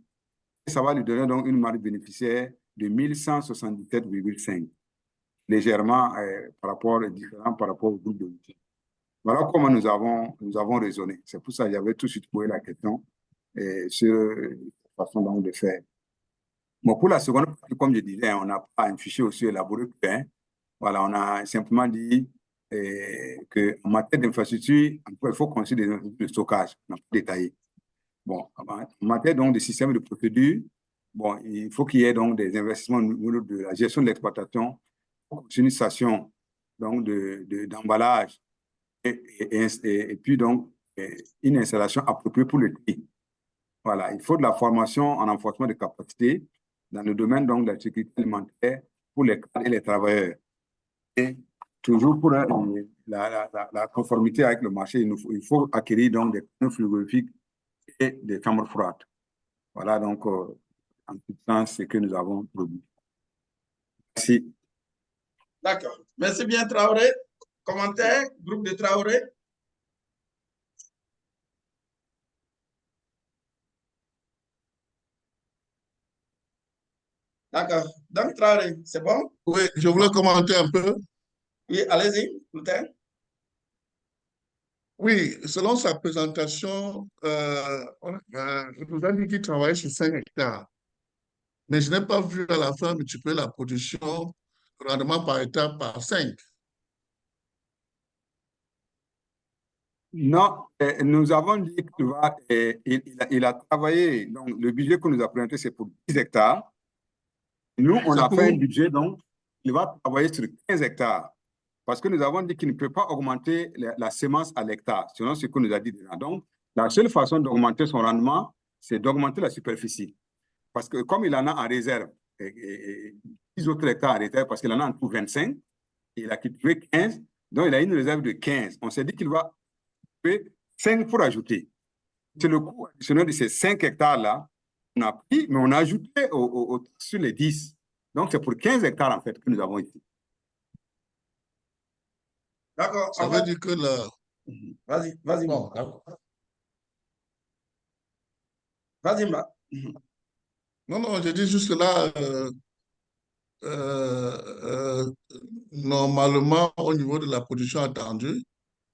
et ça va lui donner donc une marge bénéficiaire de 1177,5, légèrement différent par rapport au groupe de outils. Voilà comment nous avons raisonné. C'est pour ça que j'avais tout de suite posé la question sur la façon donc de faire. Bon, pour la seconde partie, comme je disais, on n'a pas un fichier aussi élaboré. Voilà, on a simplement dit qu'en matière d'infrastructure, il faut considérer des infrastructures de stockage. On n'a pas détaillé. Bon, en matière donc de système de procédure, bon, il faut qu'il y ait donc des investissements au niveau de la gestion de l'exploitation, une station donc d'emballage, et puis donc une installation appropriée pour le tri. Voilà, il faut de la formation en renforcement de capacité dans le domaine donc de la sécurité alimentaire pour les cadres et les travailleurs. Et toujours pour la conformité avec le marché, il faut acquérir donc des panneaux frigorifiques et des chambres froides. Voilà donc en tout temps ce que nous avons produit. Merci. D'accord. Merci bien, Traoré. Commentaire, groupe de Traoré. D'accord. Donc, Traoré, c'est bon? Oui, je voulais commenter un peu. Oui, allez-y, Plutin. Oui, selon sa présentation, je nous ai dit qu'il travaillait sur 5 hectares. Mais je n'ai pas vu à la fin multiplier la production, le rendement par hectare par 5. Non, nous avons dit qu'il a travaillé, donc le budget que nous a présenté, c'est pour 10 hectares. Nous, on a fait un budget, donc il va travailler sur 15 hectares. Parce que nous avons dit qu'il ne peut pas augmenter la semence à l'hectare, selon ce que nous a dit déjà. Donc, la seule façon d'augmenter son rendement, c'est d'augmenter la superficie. Parce que comme il en a en réserve, 10 autres hectares en réserve, parce qu'il en a en tout 25, il a cultivé 15, donc il a une réserve de 15. On s'est dit qu'il va 5 pour ajouter. C'est le coût additionnel de ces 5 hectares-là. On a pris, mais on a ajouté sur les 10. Donc, c'est pour 15 hectares, en fait, que nous avons ici. D'accord. Ça veut dire que Vas-y. Bon, vas-y, Ma. Non, je dis juste là, normalement, au niveau de la production attendue,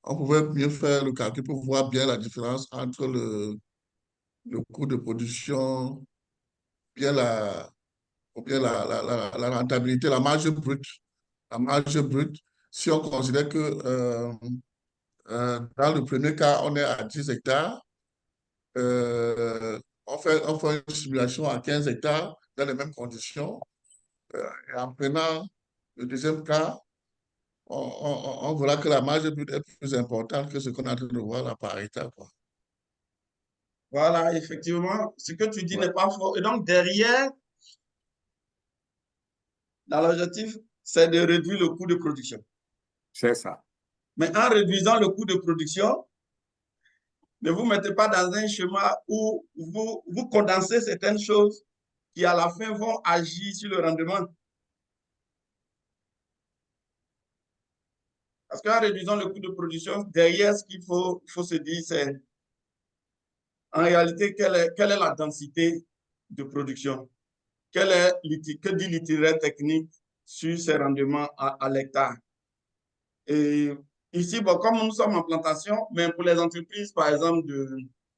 on pouvait mieux faire le calcul pour voir bien la différence entre le coût de production, bien la rentabilité, la marge brute. La marge brute, si on considère que dans le premier cas, on est à 10 hectares, on fait une simulation à 15 hectares dans les mêmes conditions. Et en prenant le deuxième cas, on verra que la marge brute est plus importante que ce qu'on est en train de voir là par hectare. Voilà, effectivement, ce que tu dis n'est pas faux. Et donc, derrière, dans l'objectif, c'est de réduire le coût de production. C'est ça. Mais en réduisant le coût de production, ne vous mettez pas dans un schéma où vous condensez certaines choses qui, à la fin, vont agir sur le rendement. Parce qu'en réduisant le coût de production, derrière, ce qu'il faut se dire, c'est en réalité, quelle est la densité de production? Que dit l'itinéraire technique sur ces rendements à l'hectare? Et ici, bon, comme nous sommes en plantation, mais pour les entreprises, par exemple,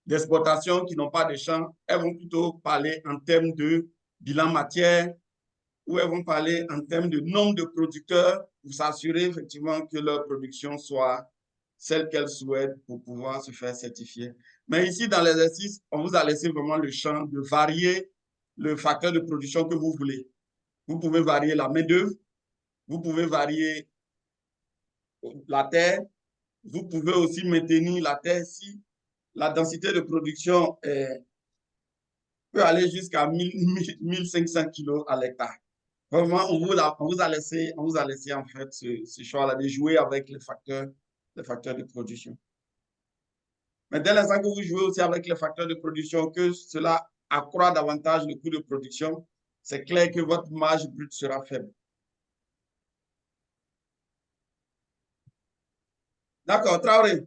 d'exploitation qui n'ont pas de champs, elles vont plutôt parler en termes de bilan matière, où elles vont parler en termes de nombre de producteurs pour s'assurer effectivement que leur production soit celle qu'elles souhaitent pour pouvoir se faire certifier. Mais ici, dans l'exercice, on vous a laissé vraiment le champ de varier le facteur de production que vous voulez. Vous pouvez varier la main-d'œuvre, vous pouvez varier la terre, vous pouvez aussi maintenir la terre si la densité de production peut aller jusqu'à 1500 kg à l'hectare. Vraiment, on vous a laissé en fait ce choix-là de jouer avec les facteurs de production. Mais dès l'instant que vous jouez aussi avec les facteurs de production, que cela accroît davantage le coût de production, c'est clair que votre marge brute sera faible. D'accord, Traoré.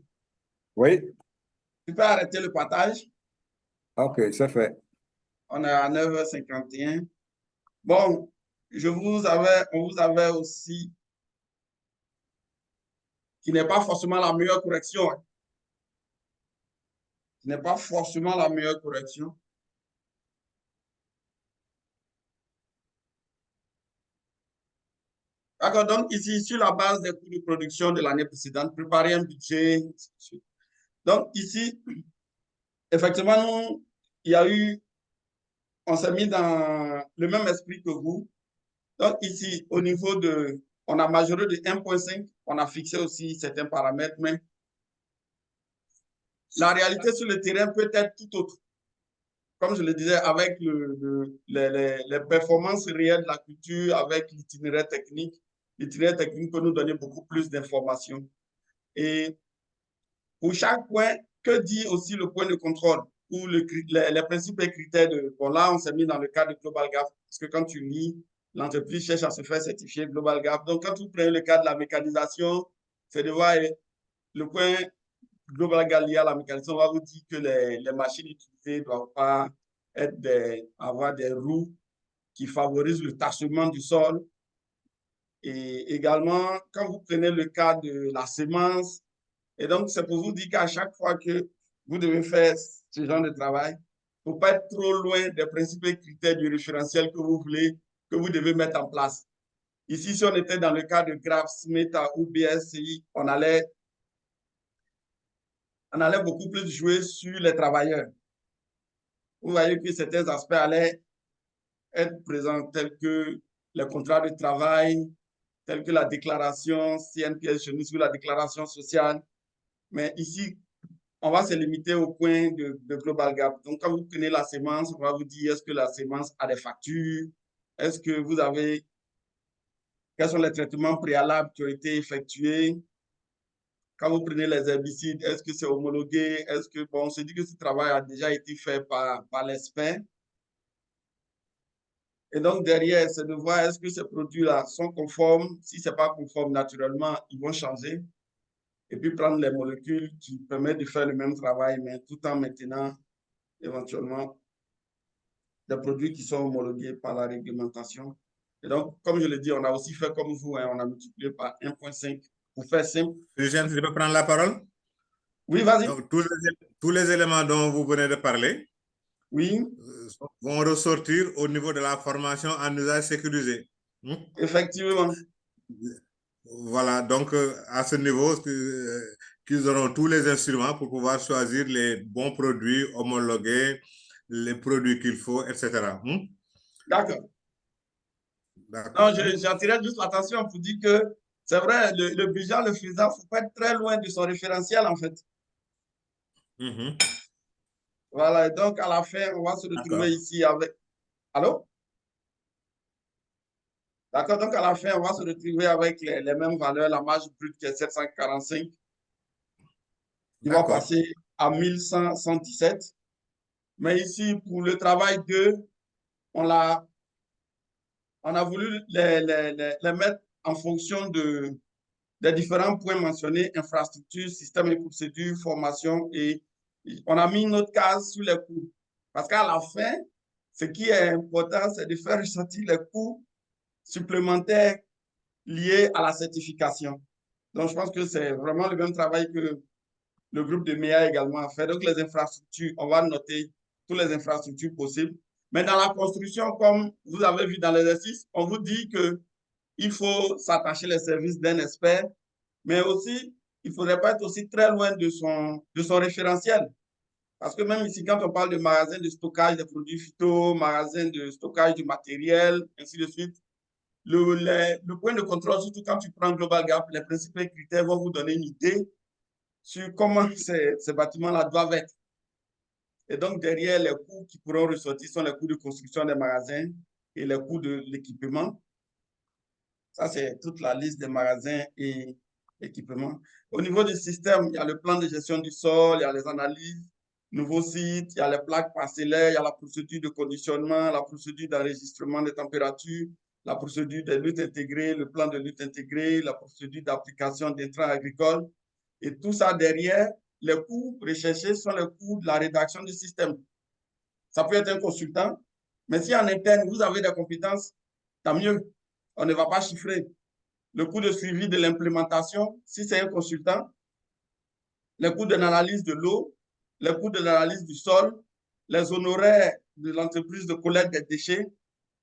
Oui. Tu peux arrêter le partage. OK, c'est fait. On est à 9h51. Bon, on vous avait aussi, qui n'est pas forcément la meilleure correction. Qui n'est pas forcément la meilleure correction. D'accord, donc ici, sur la base des coûts de production de l'année précédente, préparer un budget. Donc ici, effectivement, nous, on s'est mis dans le même esprit que vous. Donc ici, au niveau de, on a majoré de 1,5, on a fixé aussi certains paramètres, mais la réalité sur le terrain peut être tout autre. Comme je le disais, avec les performances réelles de la culture, avec l'itinéraire technique peut nous donner beaucoup plus d'informations. Et pour chaque point, que dit aussi le point de contrôle ou les principes et critères de... Bon, là, on s'est mis dans le cadre de Global Gap, parce que quand tu lis, l'entreprise cherche à se faire certifier Global Gap. Donc, quand vous prenez le cas de la mécanisation, c'est de voir le point Global Gap lié à la mécanisation, on va vous dire que les machines utilisées ne doivent pas avoir des roues qui favorisent le tachement du sol. Et également, quand vous prenez le cas de la semence, et donc c'est pour vous dire qu'à chaque fois que vous devez faire ce genre de travail, il ne faut pas être trop loin des principes et critères du référentiel que vous voulez, que vous devez mettre en place. Ici, si on était dans le cas de GRAPS, META ou BSCI, on allait beaucoup plus jouer sur les travailleurs. Vous voyez que certains aspects allaient être présents, tels que les contrats de travail, tels que la déclaration CNPS chez nous sur la déclaration sociale. Mais ici, on va se limiter au point de Global Gap. Donc, quand vous prenez la semence, on va vous dire est-ce que la semence a des factures? Est-ce que vous avez... Quels sont les traitements préalables qui ont été effectués? Quand vous prenez les herbicides, est-ce que c'est homologué? Est-ce que... Bon, on se dit que ce travail a déjà été fait par l'expert. Et donc, derrière, c'est de voir est-ce que ces produits-là sont conformes. Si ce n'est pas conforme, naturellement, ils vont changer. Et puis, prendre les molécules qui permettent de faire le même travail, mais tout en maintenant éventuellement des produits qui sont homologués par la réglementation. Et donc, comme je l'ai dit, on a aussi fait comme vous, hein, on a multiplié par 1,5 pour faire simple. Eugène, je peux prendre la parole? Oui, vas-y. Donc, tous les éléments dont vous venez de parler, oui, vont ressortir au niveau de la formation en usage sécurisé. Effectivement. Voilà, donc à ce niveau, qu'ils auront tous les instruments pour pouvoir choisir les bons produits homologués, les produits qu'il faut, etc. D'accord. Non, j'attirais juste l'attention pour dire que c'est vrai, le budget, le faisant, il ne faut pas être très loin de son référentiel, en fait. Voilà, et donc à la fin, on va se retrouver ici avec... Allô? D'accord, donc à la fin, on va se retrouver avec les mêmes valeurs, la marge brute qui est 745, qui va passer à 1117. Mais ici, pour le travail 2, on a voulu les mettre en fonction des différents points mentionnés, infrastructure, système et procédures, formation, et on a mis notre case sur les coûts. Parce qu'à la fin, ce qui est important, c'est de faire ressortir les coûts supplémentaires liés à la certification. Donc, je pense que c'est vraiment le même travail que le groupe de MEA également a fait. Donc, les infrastructures, on va noter toutes les infrastructures possibles. Mais dans la construction, comme vous avez vu dans l'exercice, on vous dit qu'il faut s'attacher les services d'un expert, mais aussi, il ne faudrait pas être aussi très loin de son référentiel. Parce que même ici, quand on parle de magasin de stockage des produits phyto, magasin de stockage du matériel, ainsi de suite, le point de contrôle, surtout quand tu prends Global Gap, les principaux critères vont vous donner une idée sur comment ces bâtiments-là doivent être. Et donc, derrière, les coûts qui pourront ressortir sont les coûts de construction des magasins et les coûts de l'équipement. Ça, c'est toute la liste des magasins et équipements. Au niveau du système, il y a le plan de gestion du sol, il y a les analyses, nouveaux sites, il y a les plaques parcellaires, il y a la procédure de conditionnement, la procédure d'enregistrement des températures, la procédure de lutte intégrée, le plan de lutte intégré, la procédure d'application d'intrants agricoles. Et tout ça derrière, les coûts recherchés sont les coûts de la rédaction du système. Ça peut être un consultant, mais si en interne, vous avez des compétences, tant mieux. On ne va pas chiffrer. Le coût de suivi de l'implémentation, si c'est un consultant, les coûts de l'analyse de l'eau, les coûts de l'analyse du sol, les honoraires de l'entreprise de collecte des déchets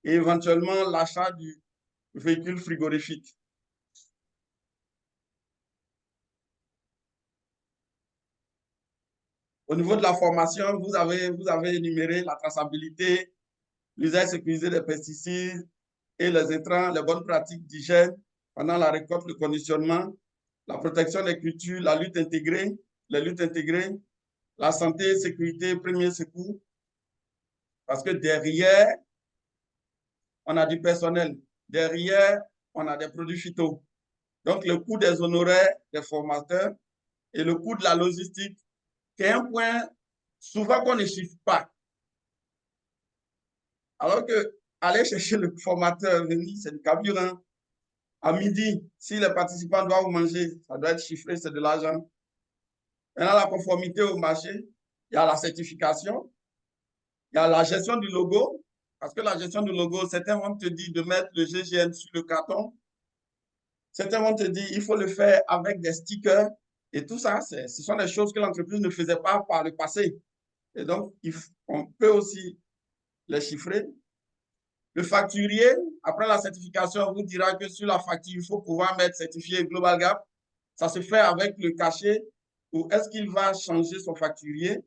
et éventuellement l'achat du véhicule frigorifique. Au niveau de la formation, vous avez énuméré la traçabilité, l'usage sécurisé des pesticides et les intrants, les bonnes pratiques d'hygiène pendant la récolte, le conditionnement, la protection des cultures, la lutte intégrée, les luttes intégrées, la santé, sécurité, premier secours. Parce que derrière, on a du personnel. Derrière, on a des produits phyto. Donc, le coût des honoraires des formateurs et le coût de la logistique, qui est un point souvent qu'on ne chiffre pas. Alors que aller chercher le formateur, venir, c'est du carburant. À midi, si les participants doivent manger, ça doit être chiffré, c'est de l'argent. Maintenant, la conformité au marché, il y a la certification, il y a la gestion du logo, parce que la gestion du logo, certains vont te dire de mettre le GGN sur le carton. Certains vont te dire il faut le faire avec des stickers. Et tout ça, ce sont des choses que l'entreprise ne faisait pas par le passé. Et donc, on peut aussi les chiffrer. Le facturier, après la certification, on vous dira que sur la facture, il faut pouvoir mettre certifié Global Gap. Ça se fait avec le cachet ou est-ce qu'il va changer son facturier?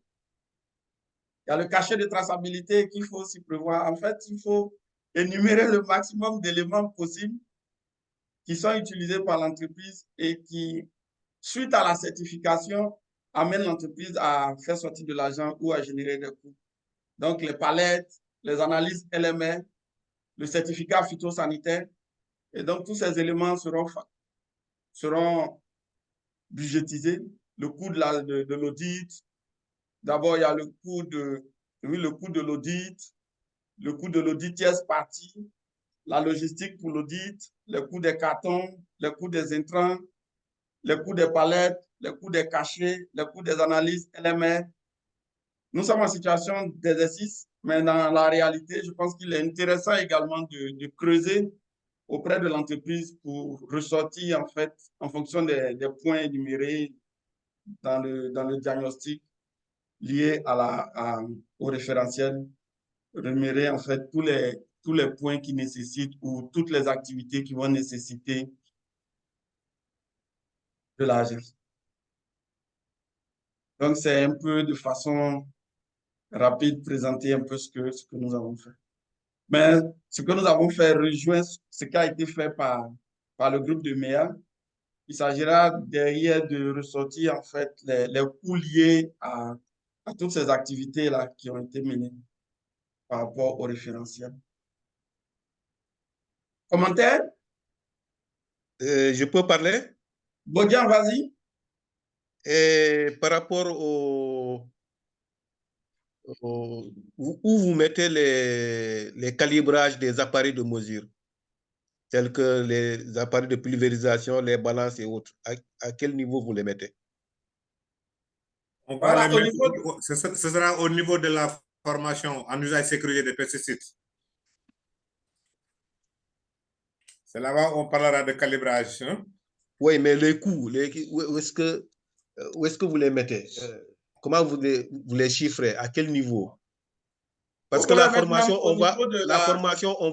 Il y a le cachet de traçabilité qu'il faut aussi prévoir. En fait, il faut énumérer le maximum d'éléments possibles qui sont utilisés par l'entreprise et qui, suite à la certification, amènent l'entreprise à faire sortir de l'argent ou à générer des coûts. Donc, les palettes, les analyses LMR, le certificat phytosanitaire. Et donc, tous ces éléments seront budgétisés. Le coût de l'audit. D'abord, il y a le coût de l'audit, le coût de l'audit tierce partie, la logistique pour l'audit, le coût des cartons, le coût des intrants, le coût des palettes, le coût des cachets, le coût des analyses LMR. Nous sommes en situation d'exercice, mais dans la réalité, je pense qu'il est intéressant également de creuser auprès de l'entreprise pour ressortir, en fait, en fonction des points énumérés dans le diagnostic lié au référentiel, énumérer, en fait, tous les points qui nécessitent ou toutes les activités qui vont nécessiter de l'argent. Donc, c'est un peu de façon rapide présenter un peu ce que nous avons fait. Mais ce que nous avons fait rejoint ce qui a été fait par le groupe de MEA. Il s'agira derrière de ressortir en fait les coûts liés à toutes ces activités-là qui ont été menées par rapport au référentiel. Commentaire? Je peux parler? Bodian, vas-y. Et par rapport où vous mettez les calibrages des appareils de mesure, tels que les appareils de pulvérisation, les balances et autres, à quel niveau vous les mettez? On parle ce sera au niveau de la formation en usage sécurisé des pesticides. C'est là-bas où on parlera de calibrage. Hein? Oui, mais les coûts, où est-ce que vous les mettez? Comment vous les chiffrez? À quel niveau? Parce Vous que la pouvez mettre même formation, au niveau de la formation, on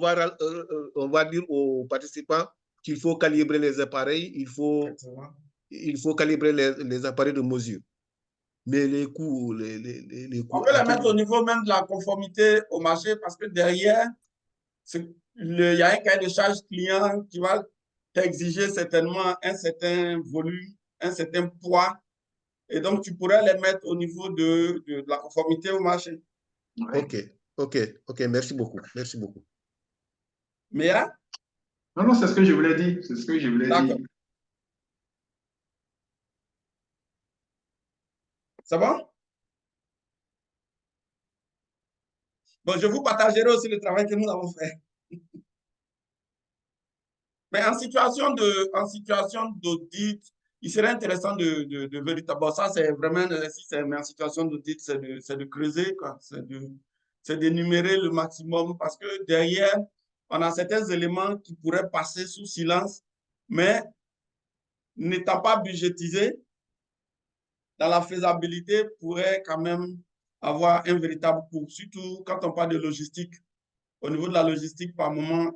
va dire aux participants qu'il faut calibrer les appareils, il faut calibrer les appareils de mesure. Mais les coûts, les coûts. On peut les mettre au niveau même de la conformité au marché parce que derrière, il y a un cahier de charge client qui va t'exiger certainement un certain volume, un certain poids. Et donc, tu pourrais les mettre au niveau de la conformité au marché. Ok, merci beaucoup. Merci beaucoup. Mais là? Non, c'est ce que je voulais dire. C'est ce que je voulais dire. Ça va? Bon, je vous partagerai aussi le travail que nous avons fait. Mais en situation d'audit, il serait intéressant de véritablement. Bon, ça, c'est vraiment un exercice, mais en situation d'audit, c'est de creuser, quoi. C'est d'énumérer le maximum parce que derrière, on a certains éléments qui pourraient passer sous silence, mais n'étant pas budgétisés, dans la faisabilité, pourrait quand même avoir un véritable coût, surtout quand on parle de logistique. Au niveau de la logistique, par moment,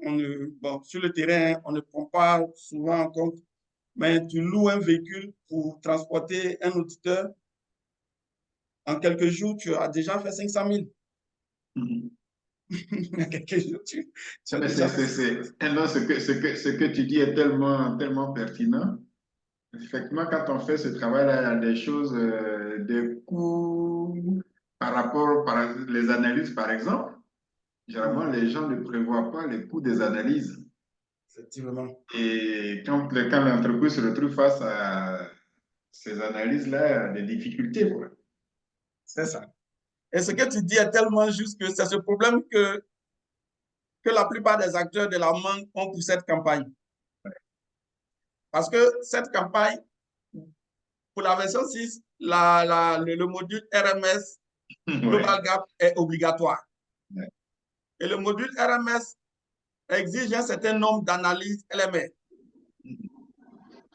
sur le terrain, on ne prend pas souvent en compte, mais tu loues un véhicule pour transporter un auditeur. En quelques jours, tu as déjà fait 500 000. En quelques jours, tu as déjà fait 500 000. Non, ce que tu dis est tellement pertinent. Effectivement, quand on fait ce travail-là, il y a des choses, des coûts par rapport les analyses, par exemple. Généralement, les gens ne prévoient pas les coûts des analyses. Effectivement. Et quand l'entreprise se retrouve face à ces analyses-là, il y a des difficultés. C'est ça. Et ce que tu dis est tellement juste que c'est ce problème que la plupart des acteurs de la mangue ont pour cette campagne. Parce que cette campagne, pour la version 6, le module RMS Global Gap est obligatoire. Et le module RMS exige un certain nombre d'analyses LMR.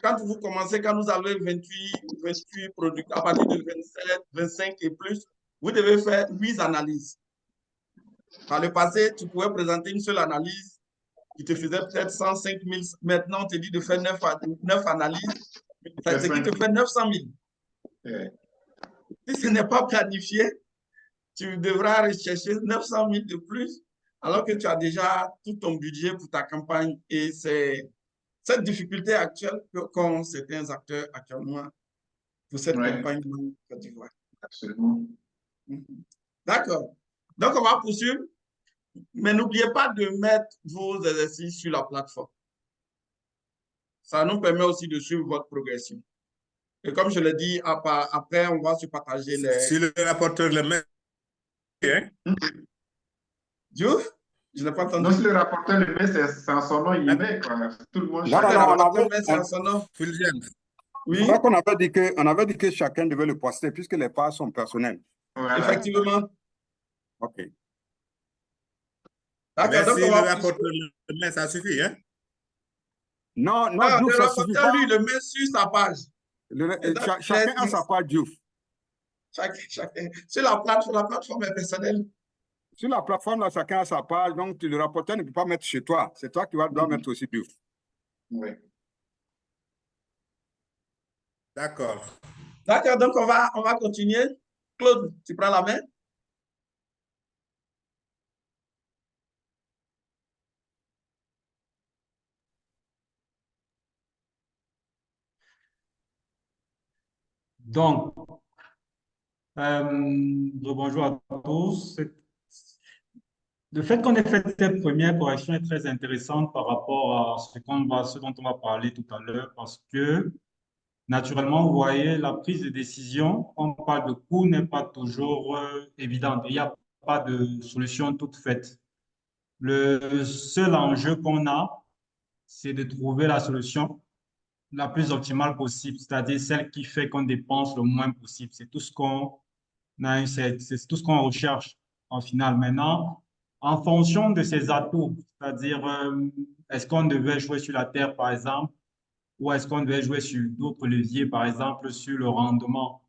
Quand vous commencez, quand vous avez 28 produits, à partir de 27, 25 et plus, vous devez faire 8 analyses. Par le passé, tu pouvais présenter une seule analyse qui te faisait peut-être 105 000. Maintenant, on te dit de faire 9 analyses, ce qui te fait 900 000. Si ce n'est pas planifié, tu devras rechercher 900 000 de plus, alors que tu as déjà tout ton budget pour ta campagne. Et c'est cette difficulté actuelle qu'ont certains acteurs actuellement pour cette campagne de Côte d'Ivoire. Absolument. D'accord. Donc, on va poursuivre. Mais n'oubliez pas de mettre vos exercices sur la plateforme. Ça nous permet aussi de suivre votre progression. Et comme je l'ai dit, après, on va se partager les... Si le rapporteur le met, hein? Diouf? Je n'ai pas entendu. Non, si le rapporteur le met, c'est en son nom, il y met, quoi. Tout le monde... Non, le rapporteur met, c'est en son nom. Oui. Je crois qu'on avait dit que chacun devait le poster puisque les pages sont personnelles. Voilà. Effectivement. OK. Mais si le rapporteur le met, ça suffit, hein? Non, Diouf, le rapporteur, lui, le met sur sa page. Chacun a sa page, Diouf. Chacun. Sur la plateforme est personnelle. Sur la plateforme, là, chacun a sa page, donc le rapporteur ne peut pas mettre chez toi. C'est toi qui dois mettre aussi, Diouf. Oui. D'accord. D'accord, donc on va continuer. Claude, tu prends la main? Donc, bonjour à tous. Le fait qu'on ait fait cette première correction est très intéressante par rapport à ce dont on va parler tout à l'heure, parce que naturellement, vous voyez, la prise de décision, on parle de coût, n'est pas toujours évidente. Il n'y a pas de solution toute faite. Le seul enjeu qu'on a, c'est de trouver la solution la plus optimale possible, c'est-à-dire celle qui fait qu'on dépense le moins possible. C'est tout ce qu'on recherche en final. Maintenant, en fonction de ses atouts, c'est-à-dire est-ce qu'on devait jouer sur la terre, par exemple, ou est-ce qu'on devait jouer sur d'autres leviers, par exemple sur le rendement.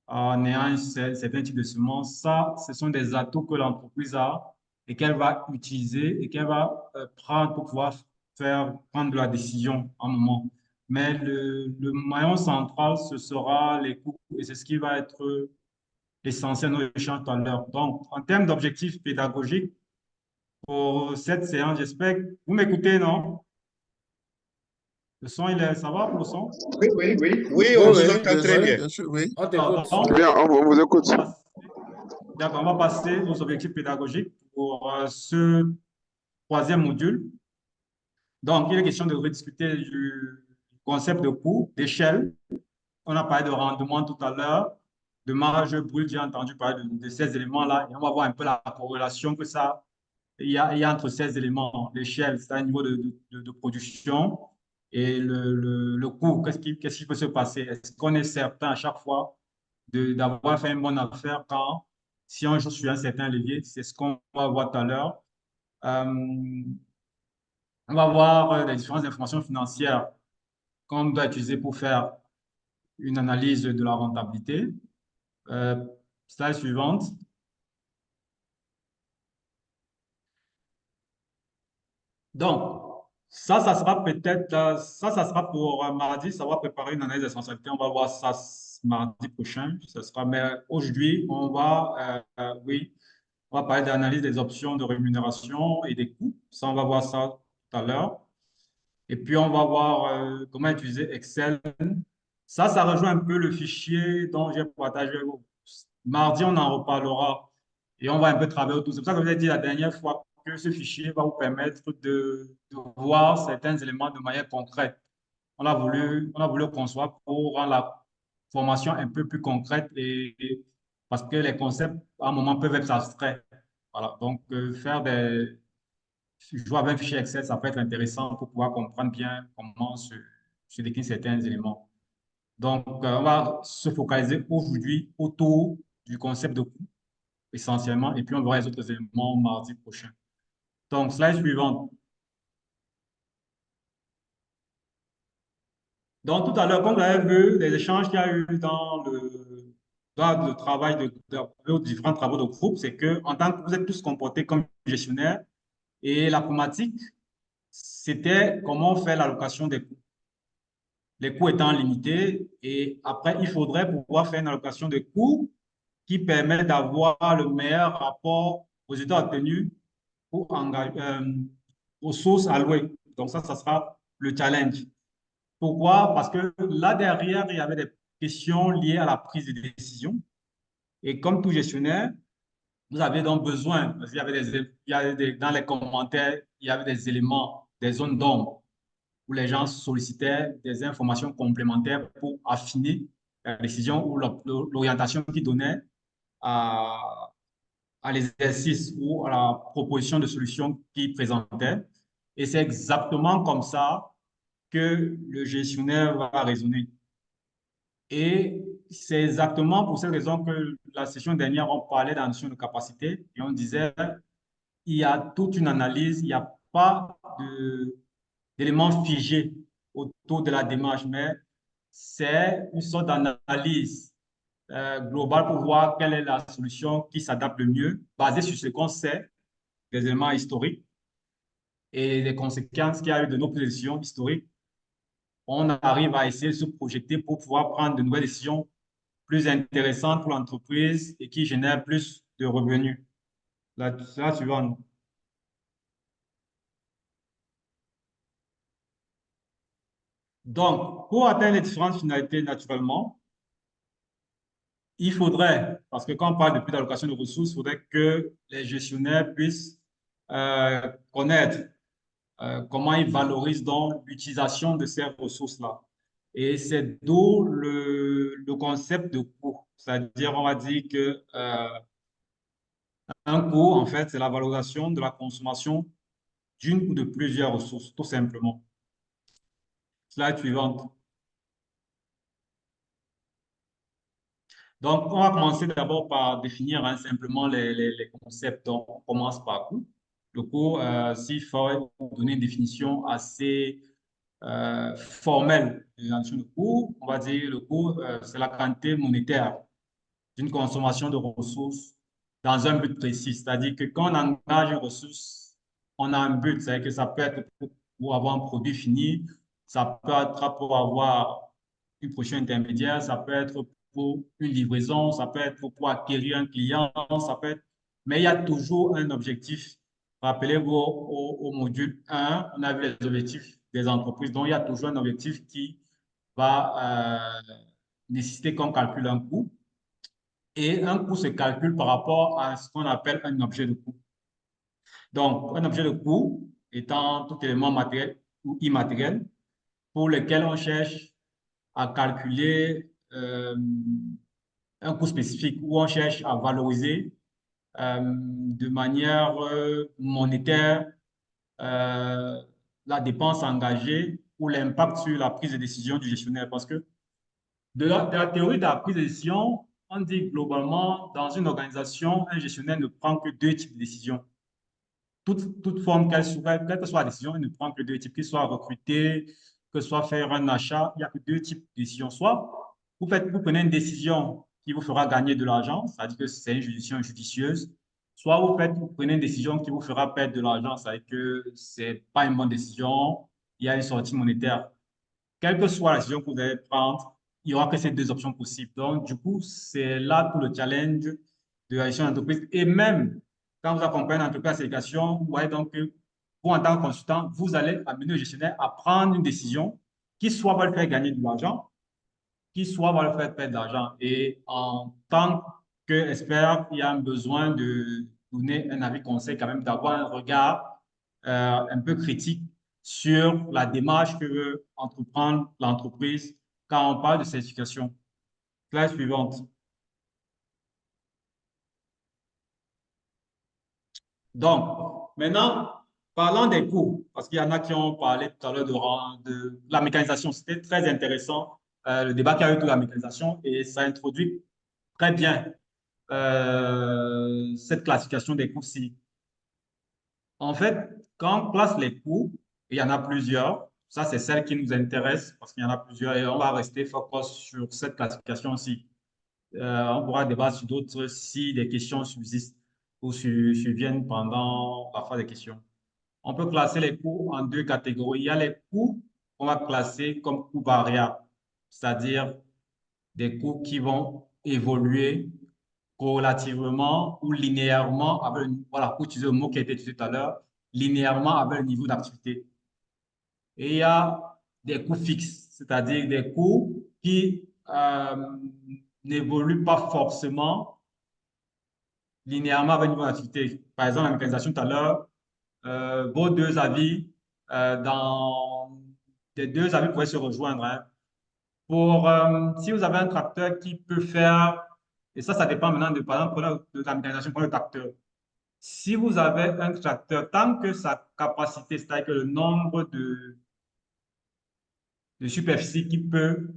en ayant un certain type de semences. Ça, ce sont des atouts que l'entreprise a et qu'elle va utiliser et qu'elle va prendre pour pouvoir prendre de la décision en un moment. Mais le maillon central, ce sera les coûts et c'est ce qui va être essentiel dans l'échange tout à l'heure. Donc, en termes d'objectifs pédagogiques, pour cette séance, j'espère que vous m'écoutez, non? Le son, ça va pour le son? Oui, oui, oui. Oui, on vous Oui, entend très bien. bien sûr, oui. On t'écoute. Donc, Bien, on vous écoute. d'accord, on va passer aux objectifs pédagogiques pour ce troisième module. Donc, il est question de rediscuter du concept de coût, d'échelle. On a parlé de rendement tout à l'heure, de marge brute, j'ai entendu parler de ces éléments-là, et on va voir un peu la corrélation que ça il y a entre ces éléments. L'échelle, c'est un niveau de production, et le coût, qu'est-ce qui peut se passer? Est-ce qu'on est certain à chaque fois d'avoir fait une bonne affaire quand, si on joue sur un certain levier, c'est ce qu'on va voir tout à l'heure. On va voir les différentes informations financières qu'on doit utiliser pour faire une analyse de la rentabilité. Slide suivante. Donc, ça sera peut-être, ça sera pour mardi, ça va préparer une analyse de responsabilité. On va voir ça mardi prochain. Ça sera, mais aujourd'hui, on va, oui, on va parler de l'analyse des options de rémunération et des coûts. Ça, on va voir ça tout à l'heure. Et puis, on va voir comment utiliser Excel. Ça rejoint un peu le fichier dont j'ai partagé avec vous. Mardi, on en reparlera et on va un peu travailler autour. C'est pour ça que je vous ai dit la dernière fois que ce fichier va vous permettre de voir certains éléments de manière concrète. On a voulu concevoir pour rendre la formation un peu plus concrète et parce que les concepts, à un moment, peuvent être abstraits. Voilà. Donc, jouer avec un fichier Excel, ça peut être intéressant pour pouvoir comprendre bien comment se déclinent certains éléments. Donc, on va se focaliser aujourd'hui autour du concept de coût, essentiellement, et puis on verra les autres éléments mardi prochain. Donc, slide suivante. Donc, tout à l'heure, comme vous avez vu, les échanges qu'il y a eu dans le travail de différents travaux de groupe, c'est que en tant que vous êtes tous comportés comme gestionnaires, et la problématique, c'était comment faire l'allocation des coûts. Les coûts étant limités, et après, il faudrait pouvoir faire une allocation des coûts qui permet d'avoir le meilleur rapport aux résultats obtenus aux sources allouées. Donc ça sera le challenge. Pourquoi? Parce que là derrière, il y avait des questions liées à la prise de décision. Et comme tout gestionnaire, vous avez donc besoin, parce qu'il y avait dans les commentaires, il y avait des éléments, des zones d'ombre, où les gens sollicitaient des informations complémentaires pour affiner la décision ou l'orientation qu'ils donnaient à l'exercice ou à la proposition de solution qu'ils présentaient. Et c'est exactement comme ça que le gestionnaire va raisonner. Et c'est exactement pour cette raison que la session dernière, on parlait de la notion de capacité et on disait il y a toute une analyse, il n'y a pas d'éléments figés autour de la démarche, mais c'est une sorte d'analyse globale pour voir quelle est la solution qui s'adapte le mieux, basée sur ce qu'on sait, des éléments historiques et les conséquences qu'il y a eu de nos décisions historiques. On arrive à essayer de se projeter pour pouvoir prendre de nouvelles décisions plus intéressantes pour l'entreprise et qui génèrent plus de revenus. La suivante. Donc, pour atteindre les différentes finalités naturellement, il faudrait, parce que quand on parle depuis d'allocation de ressources, il faudrait que les gestionnaires puissent connaître comment ils valorisent donc l'utilisation de ces ressources-là. Et c'est d'où le concept de coût. C'est-à-dire, on va dire que un coût, en fait, c'est la valorisation de la consommation d'une ou de plusieurs ressources, tout simplement. Slide suivante. Donc, on va commencer d'abord par définir simplement les concepts. Donc, on commence par coût. Le coût, s'il faut donner une définition assez formelle de la notion de coût, on va dire le coût, c'est la quantité monétaire d'une consommation de ressources dans un but précis. C'est-à-dire que quand on engage une ressource, on a un but. C'est-à-dire que ça peut être pour avoir un produit fini, ça peut être pour avoir une prochaine intermédiaire, ça peut être pour une livraison, ça peut être pour acquérir un client, ça peut être... Mais il y a toujours un objectif. Rappelez-vous, au module 1, on a vu les objectifs des entreprises. Donc, il y a toujours un objectif qui va nécessiter qu'on calcule un coût. Et un coût se calcule par rapport à ce qu'on appelle un objet de coût. Donc, un objet de coût étant tout élément matériel ou immatériel pour lequel on cherche à calculer un coût spécifique où on cherche à valoriser de manière monétaire la dépense engagée ou l'impact sur la prise de décision du gestionnaire. Parce que de la théorie de la prise de décision, on dit globalement, dans une organisation, un gestionnaire ne prend que deux types de décisions. Toute forme quelle que soit la décision, il ne prend que deux types, qu'il soit recruter, que soit faire un achat, il n'y a que deux types de décisions. Soit vous prenez une décision qui vous fera gagner de l'argent, c'est-à-dire que c'est une décision judicieuse, soit vous prenez une décision qui vous fera perdre de l'argent, c'est-à-dire que ce n'est pas une bonne décision, il y a une sortie monétaire. Quelle que soit la décision que vous allez prendre, il n'y aura que ces deux options possibles. Donc, du coup, c'est là tout le challenge de la gestion d'entreprise. Et même quand vous accompagnez une entreprise à ségrégation, vous voyez donc que vous, en tant que consultant, vous allez amener le gestionnaire à prendre une décision qui soit va le faire gagner de l'argent, qui soit va le faire perdre de l'argent. Et en tant qu'expert, il y a un besoin de donner un avis conseil, quand même, d'avoir un regard un peu critique sur la démarche que veut entreprendre l'entreprise quand on parle de certification. Slide suivante. Donc, maintenant, parlons des coûts, parce qu'il y en a qui ont parlé tout à l'heure de la mécanisation. C'était très intéressant, le débat qu'il y a eu autour de la mécanisation, et ça introduit très bien cette classification des coûts-ci. En fait, quand on place les coûts, il y en a plusieurs. Ça, c'est celle qui nous intéresse parce qu'il y en a plusieurs et on va rester focus sur cette classification-ci. On pourra débattre sur d'autres si des questions subsistent ou surviennent pendant la phase des questions. On peut classer les coûts en deux catégories. Il y a les coûts qu'on va classer comme coûts variables, c'est-à-dire des coûts qui vont évoluer corrélativement ou linéairement avec, voilà, pour utiliser le mot qui a été utilisé tout à l'heure, linéairement avec le niveau d'activité. Et il y a des coûts fixes, c'est-à-dire des coûts qui n'évoluent pas forcément linéairement avec le niveau d'activité. Par exemple, la mécanisation tout à l'heure, vos deux avis, les deux avis pourraient se rejoindre. Hein. Si vous avez un tracteur qui peut faire, et ça dépend maintenant de, par exemple, de la mécanisation pour le tracteur. Si vous avez un tracteur, tant que sa capacité, c'est-à-dire que le nombre de superficie qui peut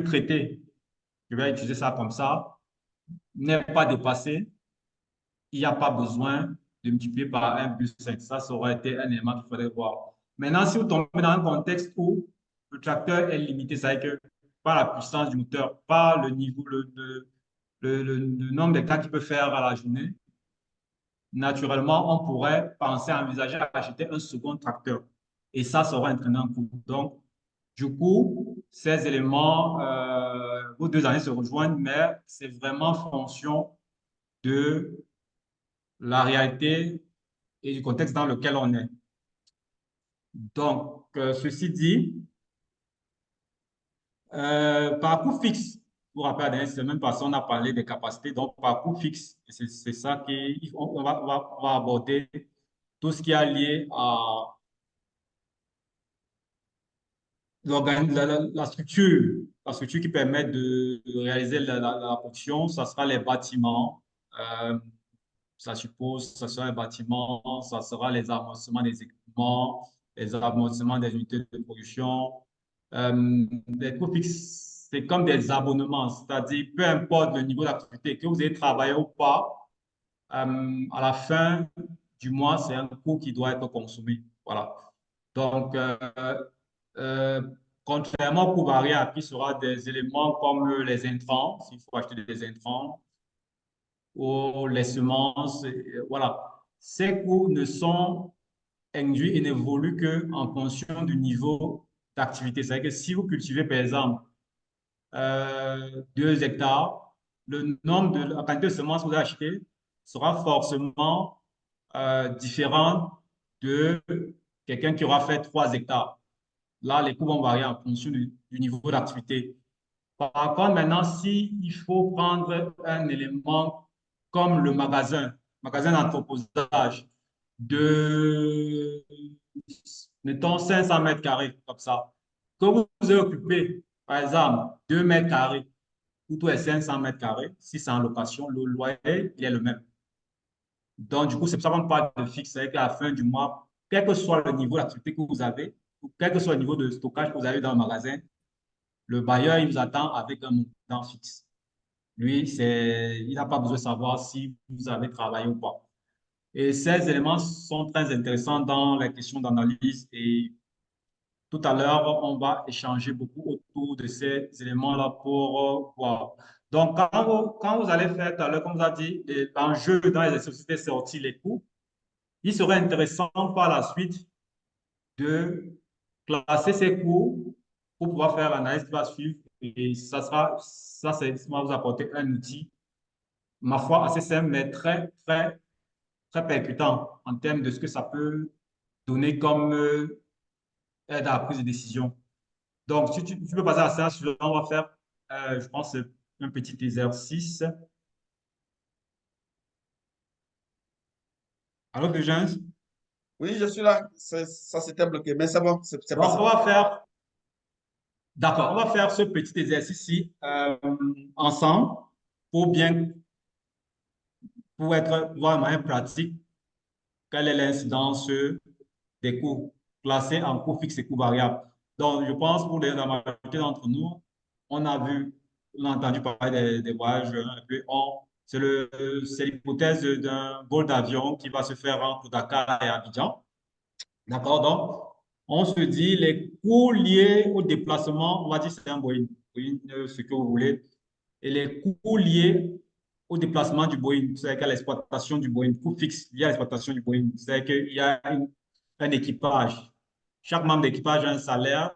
traiter, je vais utiliser ça comme ça, n'est pas dépassé, il n'y a pas besoin de multiplier par 1 plus 5. Ça aurait été un élément qu'il faudrait voir. Maintenant, si vous tombez dans un contexte où le tracteur est limité, c'est-à-dire que par la puissance du moteur, par le niveau, le nombre d'hectares qu'il peut faire à la journée, naturellement, on pourrait penser à envisager d'acheter un second tracteur. Et ça aurait entraîné un coût. Donc, du coup, ces éléments, vos deux années se rejoignent, mais c'est vraiment en fonction de la réalité et du contexte dans lequel on est. Donc, ceci dit, par coût fixe, pour rappel, la dernière semaine passée, on a parlé des capacités, donc par coût fixe, c'est ça qu'on va aborder, tout ce qui est lié à la structure qui permet de réaliser la production, ça sera les bâtiments, ça suppose, ça sera les bâtiments, ça sera les amortissements des équipements, les amortissements des unités de production. Les coûts fixes, c'est comme des abonnements, c'est-à-dire peu importe le niveau d'activité, que vous ayez travaillé ou pas, à la fin du mois, c'est un coût qui doit être consommé. Voilà. Donc, contrairement au coût variable qui sera des éléments comme les intrants, s'il faut acheter des intrants, ou les semences, voilà. Ces coûts ne sont induits et n'évoluent qu'en fonction du niveau d'activité. C'est-à-dire que si vous cultivez, par exemple, 2 hectares, la quantité de semences que vous achetez sera forcément différente de quelqu'un qui aura fait 3 hectares. Là, les coûts vont varier en fonction du niveau d'activité. Par contre, maintenant, s'il faut prendre un élément comme le magasin d'entreposage de, mettons, 500 mètres carrés, comme ça, que vous avez occupé, par exemple, 2 mètres carrés, ou tous les 500 mètres carrés, si c'est en location, le loyer, il est le même. Donc, du coup, c'est pour ça qu'on parle de fixe, c'est qu'à la fin du mois, quel que soit le niveau d'activité que vous avez, ou quel que soit le niveau de stockage que vous avez dans le magasin, le bailleur, il vous attend avec un montant fixe. Lui, il n'a pas besoin de savoir si vous avez travaillé ou pas. Et ces éléments sont très intéressants dans les questions d'analyse et tout à l'heure, on va échanger beaucoup autour de ces éléments-là pour voir. Donc, quand vous allez faire tout à l'heure, comme vous a dit, l'enjeu dans les sociétés sorties, les coûts, il serait intéressant par la suite de classer ces coûts pour pouvoir faire l'analyse qui va suivre. Et ça va vous apporter un outil, ma foi, assez simple, mais très, très, très percutant en termes de ce que ça peut donner comme aide à la prise de décision. Donc, si tu peux passer à ça, on va faire, je pense, un petit exercice. Allô, Fulgence? Oui, je suis là. Ça s'était bloqué, mais c'est bon, c'est Donc, passé. on va faire, d'accord, on va faire ce petit exercice-ci ensemble pour être vraiment pratique. Quelle est l'incidence des coûts classés en coûts fixes et coûts variables? Donc, je pense pour la majorité d'entre nous, on a entendu parler des voyages, et puis c'est l'hypothèse d'un vol d'avion qui va se faire entre Dakar et Abidjan. D'accord? Donc, on se dit les coûts liés au déplacement, on va dire c'est un Boeing, ce que vous voulez, et les coûts liés au déplacement du Boeing, c'est-à-dire qu'à l'exploitation du Boeing, coût fixe lié à l'exploitation du Boeing, c'est-à-dire qu'il y a un équipage. Chaque membre d'équipage a un salaire,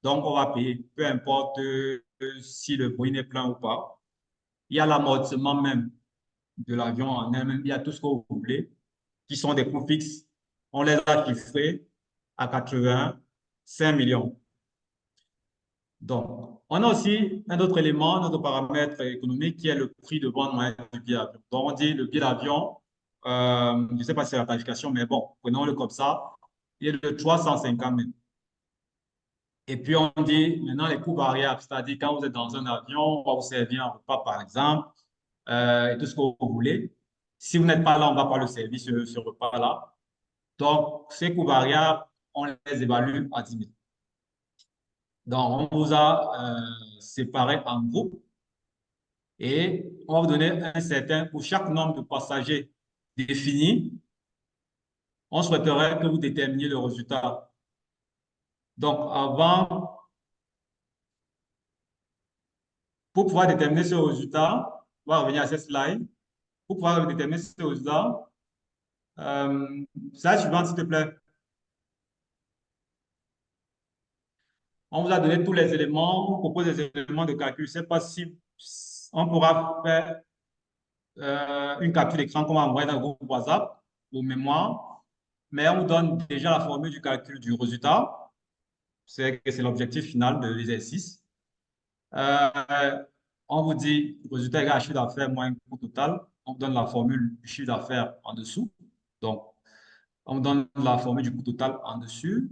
donc on va payer, peu importe si le Boeing est plein ou pas. Il y a l'amortissement même de l'avion en elle-même, il y a tout ce que vous voulez, qui sont des coûts fixes. On les a chiffrés à 85 millions. Donc, on a aussi un autre élément, notre paramètre économique qui est le prix de vente moyen du billet d'avion. Donc, on dit le billet d'avion, je ne sais pas si c'est la tarification, mais bon, prenons-le comme ça, il est de 350 000. Et puis, on dit maintenant les coûts variables, c'est-à-dire quand vous êtes dans un avion, on va vous servir un repas, par exemple, et tout ce que vous voulez. Si vous n'êtes pas là, on ne va pas le servir, ce repas-là. Donc, ces coûts variables, on les évalue à 10 000. Donc, on vous a séparé en groupes et on va vous donner un certain, pour chaque nombre de passagers défini, on souhaiterait que vous déterminiez le résultat. Donc, pour pouvoir déterminer ce résultat, on va revenir à cette slide. Pour pouvoir déterminer ce résultat, slide suivante, s'il te plaît. On vous a donné tous les éléments, on propose des éléments de calcul. Je ne sais pas si on pourra faire une capture d'écran qu'on va envoyer dans le groupe WhatsApp ou mémoire, mais on vous donne déjà la formule du calcul du résultat. C'est l'objectif final de l'exercice. On vous dit résultat égal à chiffre d'affaires moins coût total. On vous donne la formule du chiffre d'affaires en dessous. Donc, on vous donne la formule du coût total en dessus.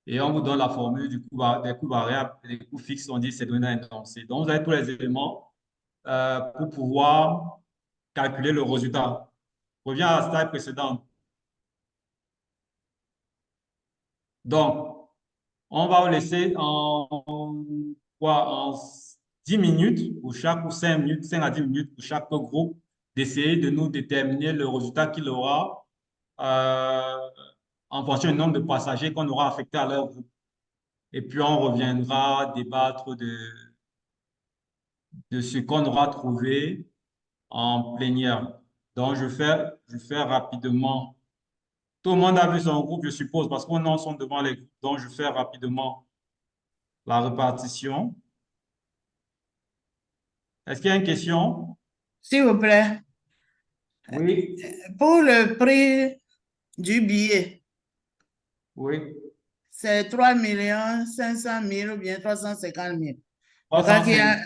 Et on vous donne la formule des coûts variables et des coûts fixes. On dit c'est donné à énoncer. Donc, vous avez tous les éléments pour pouvoir calculer le résultat. Reviens à la slide précédente. Donc, on va vous laisser en 10 minutes ou 5 minutes, 5 à 10 minutes pour chaque groupe d'essayer de nous déterminer le résultat qu'il aura en fonction du nombre de passagers qu'on aura affectés à leur groupe. Et puis, on reviendra débattre de ce qu'on aura trouvé en plénière. Donc, je fais rapidement. Tout le monde a vu son groupe, je suppose, parce qu'on en sont devant les groupes. Donc, je fais rapidement la répartition. Est-ce qu'il y a une question? S'il vous plaît, Oui, pour le prix du billet, oui. c'est 3 500 000 ou bien 350 000. Je crois qu'il y a,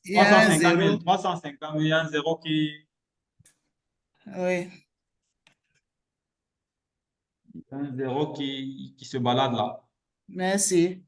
il y a un 350 000, zéro. 350 000, il y a un zéro qui... Oui. Un zéro qui se balade là. Merci.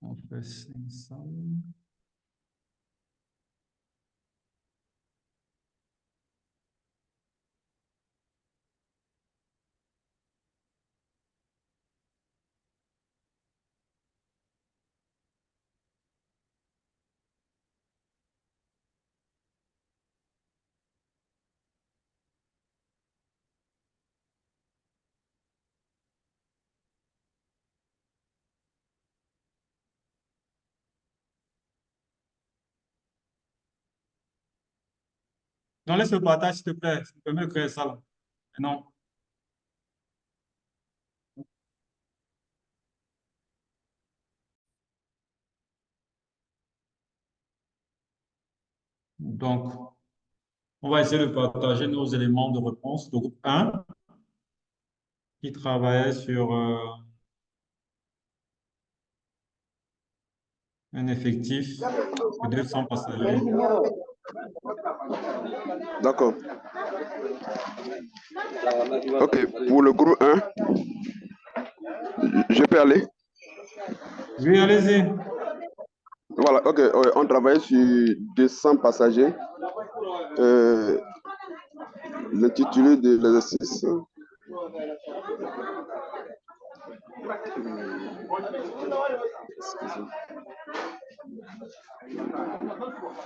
On fait 500. Non, laisse le partage, s'il te plaît. Tu peux me créer ça là. Non. Donc, on va essayer de partager nos éléments de réponse. Le groupe 1, qui travaillait sur un effectif de 200 passagers. D'accord. Ok, pour le groupe 1, je peux aller? Oui, allez-y. Voilà, ok, on travaille sur 200 passagers. L'intitulé de l'exercice.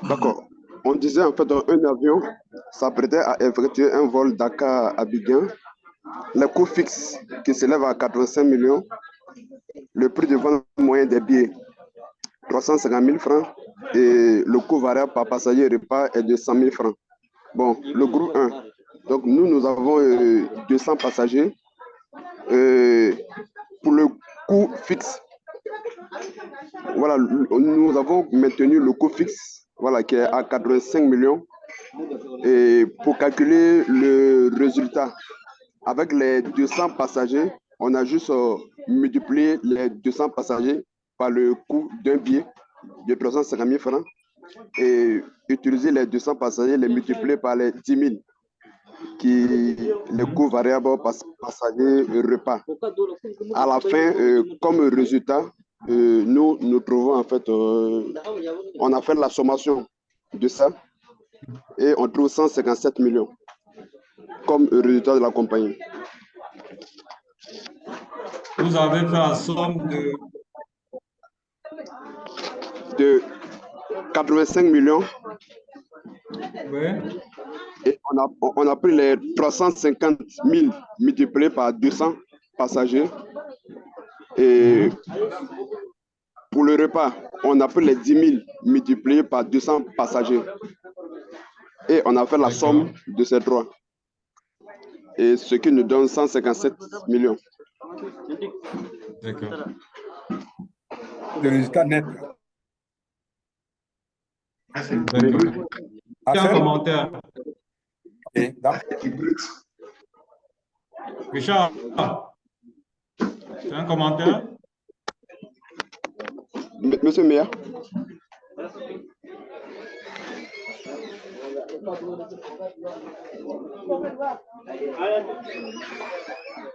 D'accord. On disait en fait un avion s'apprêtait à effectuer un vol Dakar-Abidjan. Le coût fixe qui s'élève à 85 millions. Le prix de vente moyen des billets, 350 000 francs. Et le coût variable par passager repas est de 100 000 francs. Bon, le groupe 1. Donc nous avons 200 passagers. Pour le coût fixe, voilà, nous avons maintenu le coût fixe, voilà, qui est à 85 millions. Et pour calculer le résultat, avec les 200 passagers, on a juste multiplié les 200 passagers par le coût d'un billet de 350 000 francs et utiliser les 200 passagers, les multiplier par les 10 000 qui les coûts variables passagers repas. À la fin, comme résultat, nous trouvons en fait, on a fait la sommation de ça et on trouve 157 millions comme résultat de la compagnie. Vous avez fait la somme de 85 millions. Oui. Et on a pris les 350 000 multipliés par 200 passagers. Et pour le repas, on a pris les 10 000 multipliés par 200 passagers. Et on a fait la somme de ces trois. Et ce qui nous donne 157 millions. D'accord. Le résultat net. D'accord. Un commentaire. Richard, tu as un commentaire? Monsieur le maire.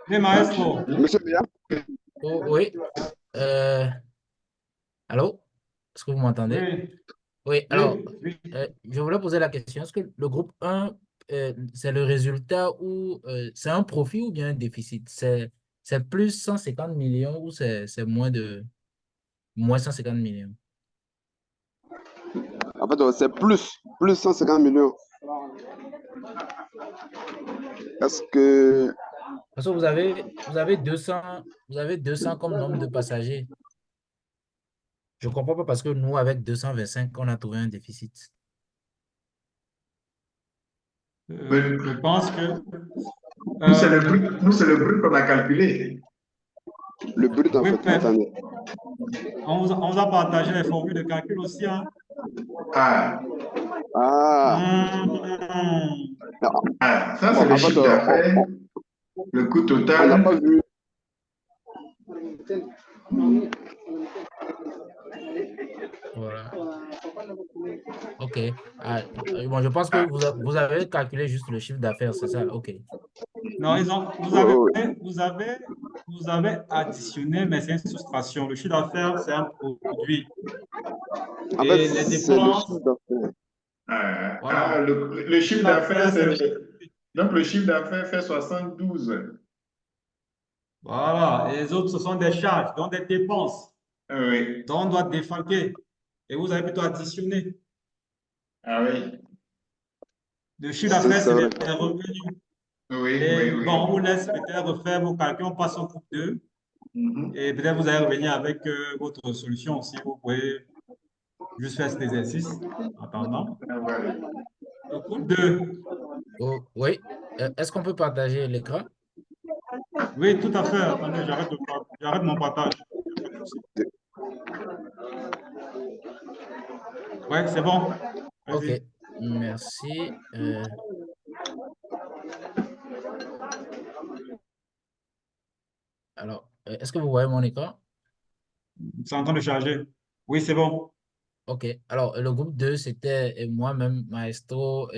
Les maestros. Monsieur Léa? Oh, oui. Allô? Est-ce que vous m'entendez? Oui. Oui, alors, Oui. je voulais poser la question. Est-ce que le groupe 1, c'est le résultat ou c'est un profit ou bien un déficit? C'est plus 150 millions ou c'est moins 150 millions? En fait, c'est plus 150 millions. Est-ce que... Parce que vous avez 200 comme nombre de passagers. Je ne comprends pas parce que nous, avec 225, on a trouvé un déficit. Je pense que... Nous, c'est le brut qu'on a calculé. Le brut, en Oui, fait, attendez. on vous a partagé les formules de calcul aussi, hein? Ah, ça, c'est le En fait, chiffre d'affaires, le coût on n'a total. pas vu. Voilà. OK. Bon, je pense que vous avez calculé juste le chiffre d'affaires, c'est ça? OK. Non, vous avez additionné, mais c'est une soustraction. Le chiffre d'affaires, c'est un produit. En Et fait, les c'est le dépenses, chiffre d'affaires. voilà. Le chiffre d'affaires, donc le chiffre d'affaires fait 72. Voilà. Et les autres, ce sont des charges, donc des dépenses. Oui. Donc, on doit défalquer. Et vous avez plutôt additionné. Ah oui. Le chiffre d'affaires, c'est vrai. les revenus. Oui, Et oui. bon, on vous laisse peut-être refaire vos calculs. On passe au groupe 2. Et peut-être vous allez revenir avec votre solution aussi. Vous pouvez juste faire cet exercice en attendant. Voilà. Le groupe 2. Oh, oui. Est-ce qu'on peut partager l'écran? Oui, tout à fait. Attendez, j'arrête mon partage. Oui, c'est bon. OK. Merci. Alors, est-ce que vous voyez mon écran? C'est en train de charger. Oui, c'est bon. OK. Alors, le groupe 2, c'était moi-même, Maestro,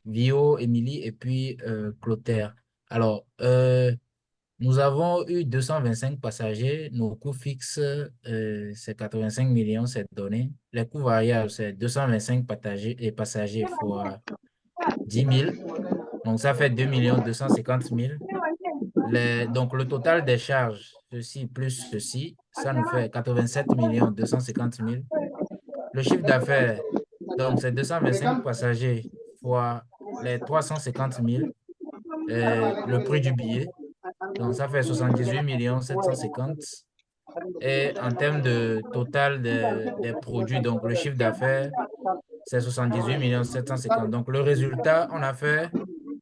Vio, Émilie et puis Clotaire. Alors, nous avons eu 225 passagers. Nos coûts fixes, c'est 85 millions, c'est donné. Les coûts variables, c'est 225 passagers fois 10 000. Donc, ça fait 2 250 000. Donc, le total des charges, ceci plus ceci, ça nous fait 87 250 000. Le chiffre d'affaires, donc, c'est 225 passagers fois les 350 000. Le prix du billet, donc ça fait 78 750. Et en termes de total des produits, donc le chiffre d'affaires, c'est 78 750. Donc, le résultat, on a fait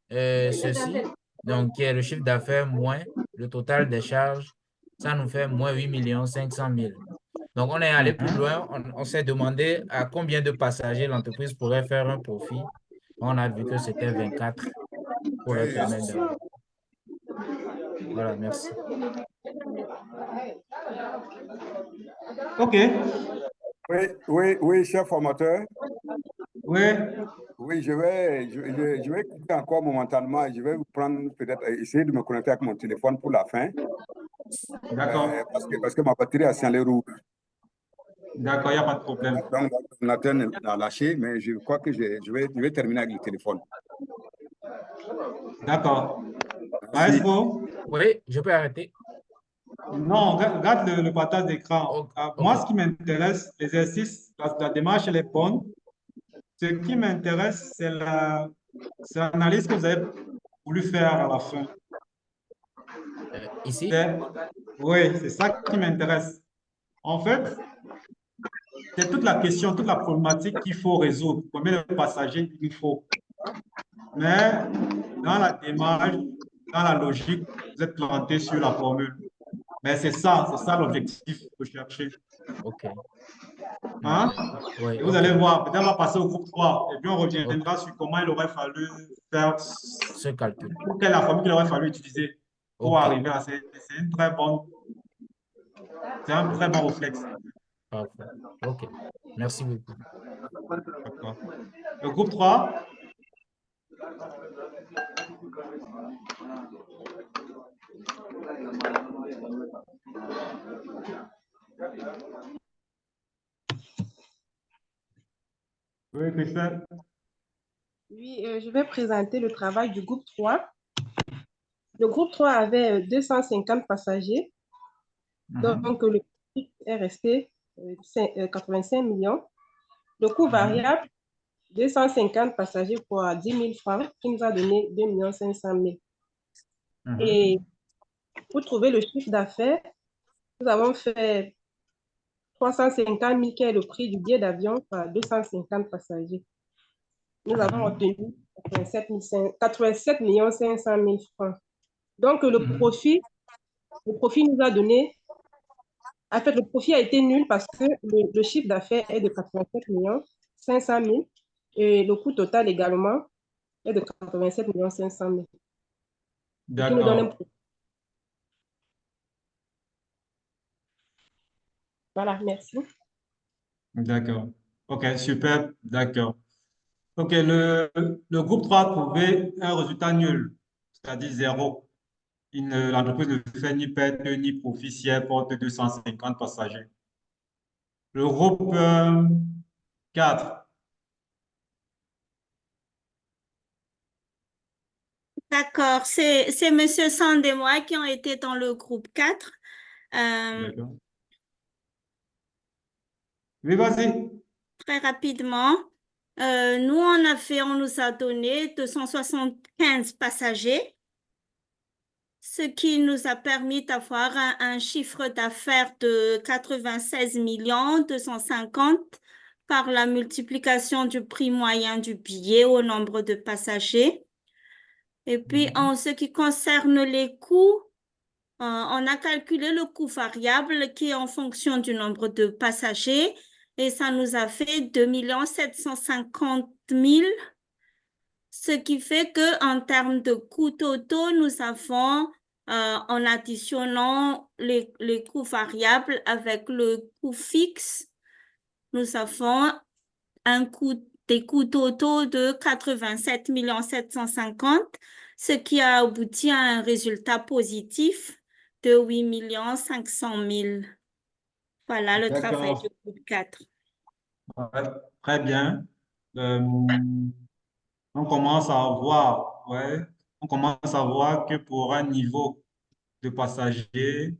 ceci, donc qui est le chiffre d'affaires moins le total des charges, ça nous fait moins 8 500 000. Donc, on est allé plus loin, on s'est demandé à combien de passagers l'entreprise pourrait faire un profit. On a vu que c'était 24 pour leur permettre d'avoir. Voilà, merci. OK. Oui, chef formateur. Oui. Oui, je vais quitter encore momentanément. Je vais vous prendre peut-être, essayer de me connecter avec mon téléphone pour la fin. D'accord. Parce que ma batterie a signalé rouge. D'accord, il n'y a pas de problème. Donc, l'antenne a lâché, mais je crois que je vais terminer avec le téléphone. D'accord. Maestro? Oui, je peux arrêter. Non, regarde le partage d'écran. Okay. Moi, ce qui m'intéresse, l'exercice, la démarche, elle est bonne. Ce qui m'intéresse, c'est l'analyse que vous avez voulu faire à la fin. Ici? Oui, c'est ça qui m'intéresse. En fait, c'est toute la question, toute la problématique qu'il faut résoudre. Combien de passagers il faut? Mais dans la démarche, dans la logique, vous êtes planté sur la formule. Mais c'est ça l'objectif que je cherchais. OK. Hein? Oui, et vous allez voir, peut-être on va passer au groupe 3 et puis on reviendra sur comment il aurait fallu faire ce calcul. Quelle est la formule qu'il aurait fallu utiliser pour arriver à c'est un très bon réflexe. Parfait. OK. Merci beaucoup. D'accord. Le groupe 3? Oui, Christelle? Oui, je vais présenter le travail du groupe 3. Le groupe 3 avait 250 passagers. Donc, le prix est resté 85 millions. Le coût variable, 250 passagers pour 10 000 francs, qui nous a donné 2 500 000. Et pour trouver le chiffre d'affaires, nous avons fait 350 000, qui est le prix du billet d'avion par 250 passagers. Nous avons obtenu 87 500 000 francs. Donc, le profit nous a donné, en fait, le profit a été nul parce que le chiffre d'affaires est de 87 500 000 et le coût total également est de 87 500 000. Ce qui nous donne un D'accord. profit. Voilà, merci. D'accord. OK, super. D'accord. OK, le groupe 3 a trouvé un résultat nul, c'est-à-dire zéro. L'entreprise ne fait ni perte ni profit si elle porte 250 passagers. Le groupe 4. D'accord, c'est M. Sand et moi qui ont été dans le groupe 4. D'accord. Oui, vas-y. Très rapidement, on nous a donné 275 passagers, ce qui nous a permis d'avoir un chiffre d'affaires de 96 250 par la multiplication du prix moyen du billet au nombre de passagers. Et puis, en ce qui concerne les coûts, on a calculé le coût variable qui est en fonction du nombre de passagers et ça nous a fait 2 750 000, ce qui fait qu'en termes de coûts totaux, nous avons, en additionnant les coûts variables avec le coût fixe, nous avons des coûts totaux de 87 750 000, ce qui a abouti à un résultat positif de 8 500 000. Voilà le travail du groupe 4. Ouais, très bien. On commence à voir, on commence à voir que pour un niveau de passagers,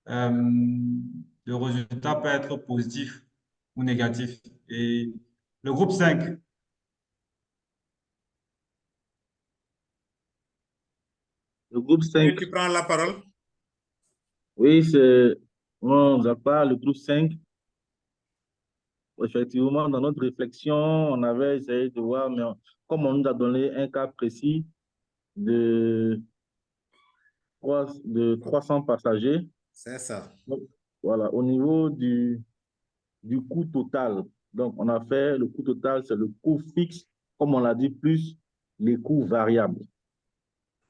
le résultat peut être positif ou négatif. Et le groupe 5. Le groupe 5. Tu prends la parole. Oui, c'est mon part, le groupe 5. Effectivement, dans notre réflexion, on avait essayé de voir, mais comme on nous a donné un cas précis de 300 passagers. C'est ça. Donc, voilà, au niveau du coût total, donc on a fait le coût total, c'est le coût fixe, comme on l'a dit, plus les coûts variables.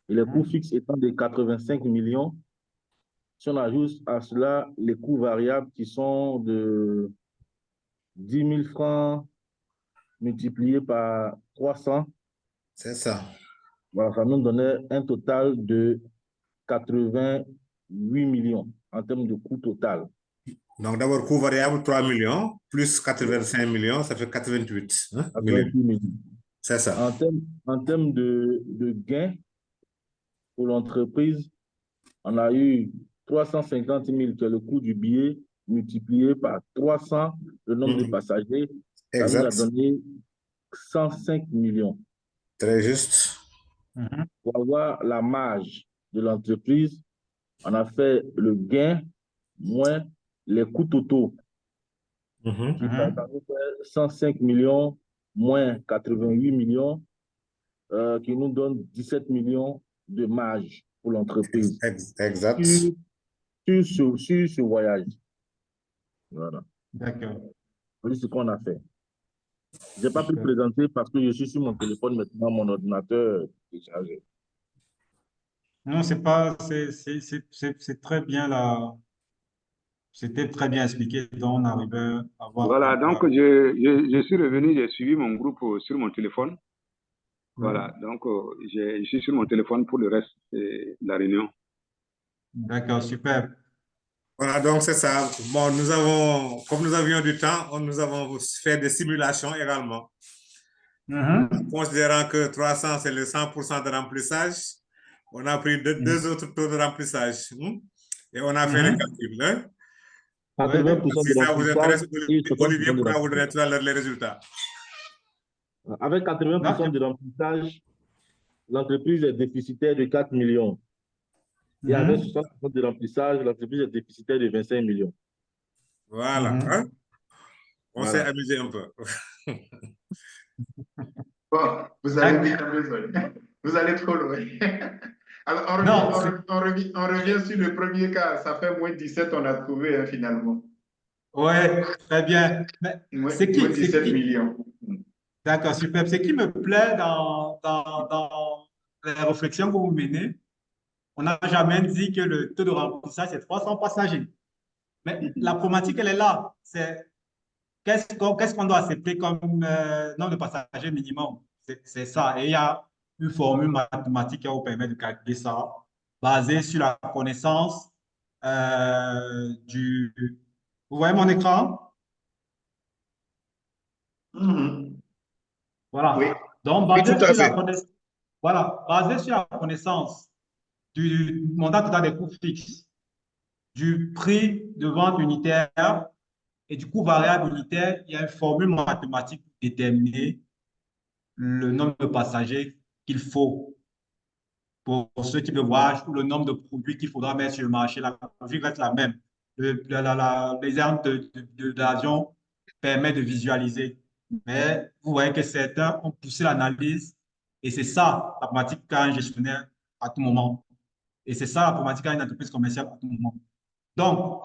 Et les coûts fixes étant de 85 millions, si on ajoute à cela les coûts variables qui sont de 10 000 francs multipliés par 300. C'est ça. Voilà, ça nous donnait un total de 88 millions en termes de coût total. Donc d'abord, coût variable 3 millions, plus 85 millions, ça fait 88 millions. C'est ça. En termes de gains pour l'entreprise, on a eu 350 000 qui est le coût du billet multiplié par 300 le nombre de passagers. Ça nous a donné 105 millions. Très juste. Pour avoir la marge de l'entreprise, on a fait le gain moins les coûts totaux. Ça nous fait 105 millions moins 88 millions qui nous donne 17 millions de marge pour l'entreprise. Exact. Sur ce voyage. Voilà. D'accord. C'est ce qu'on a fait. Je n'ai pas pu présenter parce que je suis sur mon téléphone maintenant, mon ordinateur est chargé. Non, c'est très bien là. C'était très bien expliqué, donc on arrivait à voir. Voilà, donc je suis revenu, j'ai suivi mon groupe sur mon téléphone. Voilà, donc je suis sur mon téléphone pour le reste de la réunion. D'accord, super. Voilà, donc c'est ça. Bon, comme nous avions du temps, nous avons fait des simulations également. Considérant que 300, c'est le 100% de remplissage, on a pris deux autres taux de remplissage. Et on a fait le calcul. Hein? 80% Si de ça vous intéresse, remplissage et 60% Olivier de pourra vous donner remplissage. tout à l'heure les résultats. Avec 80% de remplissage, l'entreprise est déficitaire de 4 millions. Et avec 60% de remplissage, l'entreprise est déficitaire de 25 millions. Voilà. Hein? On s'est amusé un peu. Bon, vous allez vite en besoin. Vous allez trop loin. Alors, on revient sur le premier cas. Ça fait moins 17, on a trouvé hein, finalement. Oui, très bien. C'est qui? Moins 17 millions. D'accord, super. Ce qui me plaît dans les réflexions que vous menez, on n'a jamais dit que le taux de remplissage, c'est 300 passagers. Mais la problématique, elle est là. C'est qu'est-ce qu'on doit accepter comme nombre de passagers minimum? C'est ça. Et il y a une formule mathématique qui vous permet de calculer ça, basée sur la connaissance du... Vous voyez mon écran? Voilà. Oui. Donc, Oui, basé tout à sur la fait. connaissance, voilà, basé sur la connaissance du montant total des coûts fixes, du prix de vente unitaire et du coût variable unitaire, il y a une formule mathématique pour déterminer le nombre de passagers qu'il faut pour ce type de voyage ou le nombre de produits qu'il faudra mettre sur le marché. La logique reste la même. L'exemple d'avion permet de visualiser. Mais vous voyez que certains ont poussé l'analyse et c'est ça la problématique qu'a un gestionnaire à tout moment. Et c'est ça la problématique qu'a une entreprise commerciale à tout moment. Donc,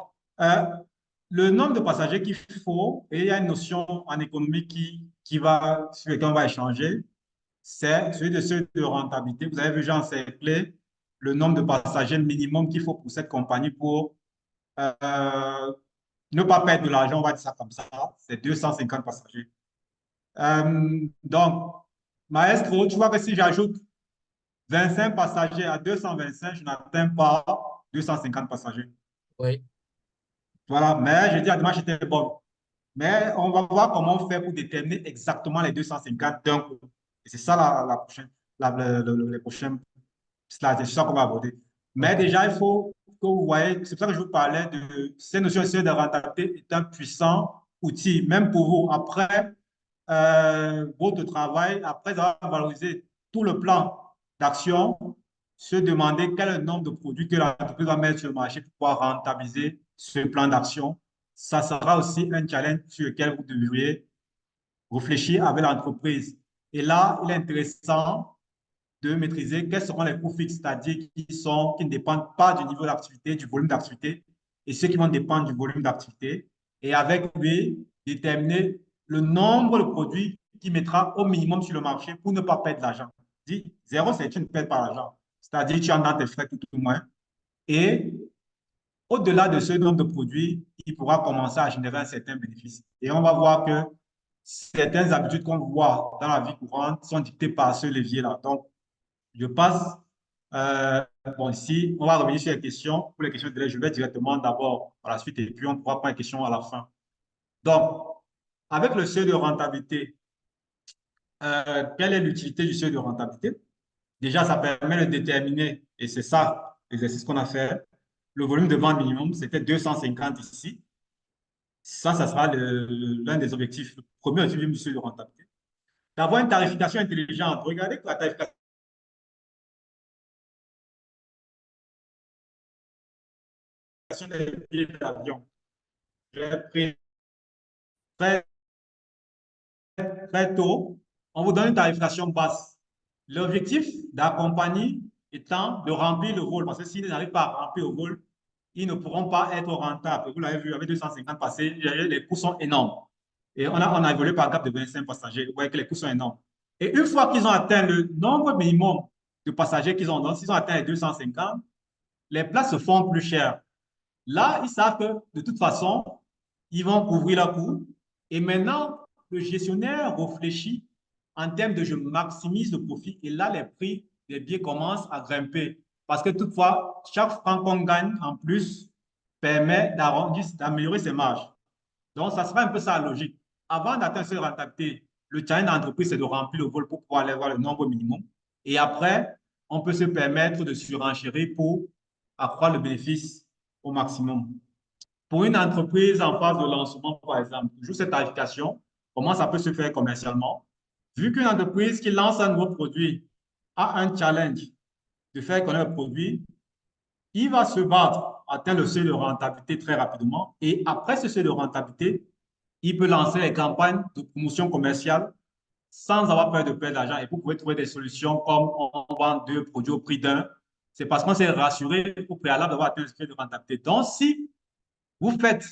le nombre de passagers qu'il faut, et il y a une notion en économie sur laquelle on va échanger, c'est celui de rentabilité. Vous avez vu, j'ai encerclé le nombre de passagers minimum qu'il faut pour cette compagnie pour ne pas perdre de l'argent, on va dire ça comme ça. C'est 250 passagers. Donc, Maestro, tu vois que si j'ajoute 25 passagers à 225, je n'atteins pas 250 passagers. Oui. Voilà, mais je dis à demain, j'étais bon. Mais on va voir comment on fait pour déterminer exactement les 250 d'un coup. Et c'est ça les prochaines slides, c'est ça qu'on va aborder. Mais déjà, il faut que vous voyez, c'est pour ça que je vous parlais de cette notion de rentabilité est un puissant outil, même pour vous. Après votre travail, après avoir valorisé tout le plan d'action, se demander quel est le nombre de produits que l'entreprise va mettre sur le marché pour pouvoir rentabiliser ce plan d'action. Ça sera aussi un challenge sur lequel vous devriez réfléchir avec l'entreprise. Et là, il est intéressant de maîtriser quels seront les coûts fixes, c'est-à-dire qui ne dépendent pas du niveau d'activité, du volume d'activité, et ceux qui vont dépendre du volume d'activité. Et avec lui, déterminer le nombre de produits qu'il mettra au minimum sur le marché pour ne pas perdre l'argent. Dit zéro, c'est que tu ne perds pas l'argent. C'est-à-dire que tu en as tes frais tout au moins. Et au-delà de ce nombre de produits, il pourra commencer à générer un certain bénéfice. Et on va voir que certaines habitudes qu'on voit dans la vie courante sont dictées par ce levier-là. Donc, je passe. Bon, ici, on va revenir sur les questions. Pour les questions de je vais directement d'abord à la suite et puis on pourra prendre les questions à la fin. Donc, avec le seuil de rentabilité, quelle est l'utilité du seuil de rentabilité? Déjà, ça permet de déterminer, et c'est ça l'exercice qu'on a fait, le volume de vente minimum, c'était 250 ici. Ça sera l'un des objectifs, le premier objectif du seuil de rentabilité. D'avoir une tarification intelligente. Regardez que la tarification des billets d'avion. J'ai pris très tôt, on vous donne une tarification basse. L'objectif de la compagnie étant de remplir le vol, parce que s'ils n'arrivent pas à remplir le vol, ils ne pourront pas être rentables. Vous l'avez vu, avec 250 passagers, les coûts sont énormes. Et on a évolué par gap de 25 passagers. Vous voyez que les coûts sont énormes. Et une fois qu'ils ont atteint le nombre minimum de passagers qu'ils ont, donc s'ils ont atteint les 250, les places se font plus chères. Là, ils savent que de toute façon, ils vont couvrir leur coût. Et maintenant, le gestionnaire réfléchit en termes de je maximise le profit. Et là, les prix des billets commencent à grimper. Parce que toutefois, chaque franc qu'on gagne en plus permet d'améliorer ses marges. Donc, ça sera un peu ça la logique. Avant d'atteindre cette rentabilité, le challenge de l'entreprise, c'est de remplir le vol pour pouvoir aller voir le nombre minimum. Et après, on peut se permettre de surenchérir pour accroître le bénéfice au maximum. Pour une entreprise en phase de lancement, par exemple, toujours cette tarification, comment ça peut se faire commercialement? Vu qu'une entreprise qui lance un nouveau produit a un challenge de faire connaître le produit, il va se battre, atteindre le seuil de rentabilité très rapidement. Et après ce seuil de rentabilité, il peut lancer les campagnes de promotion commerciale sans avoir peur de perdre d'argent. Et vous pouvez trouver des solutions comme on vend 2 produits au prix d'un. C'est parce qu'on s'est rassuré au préalable d'avoir atteint le seuil de rentabilité. Donc, si vous faites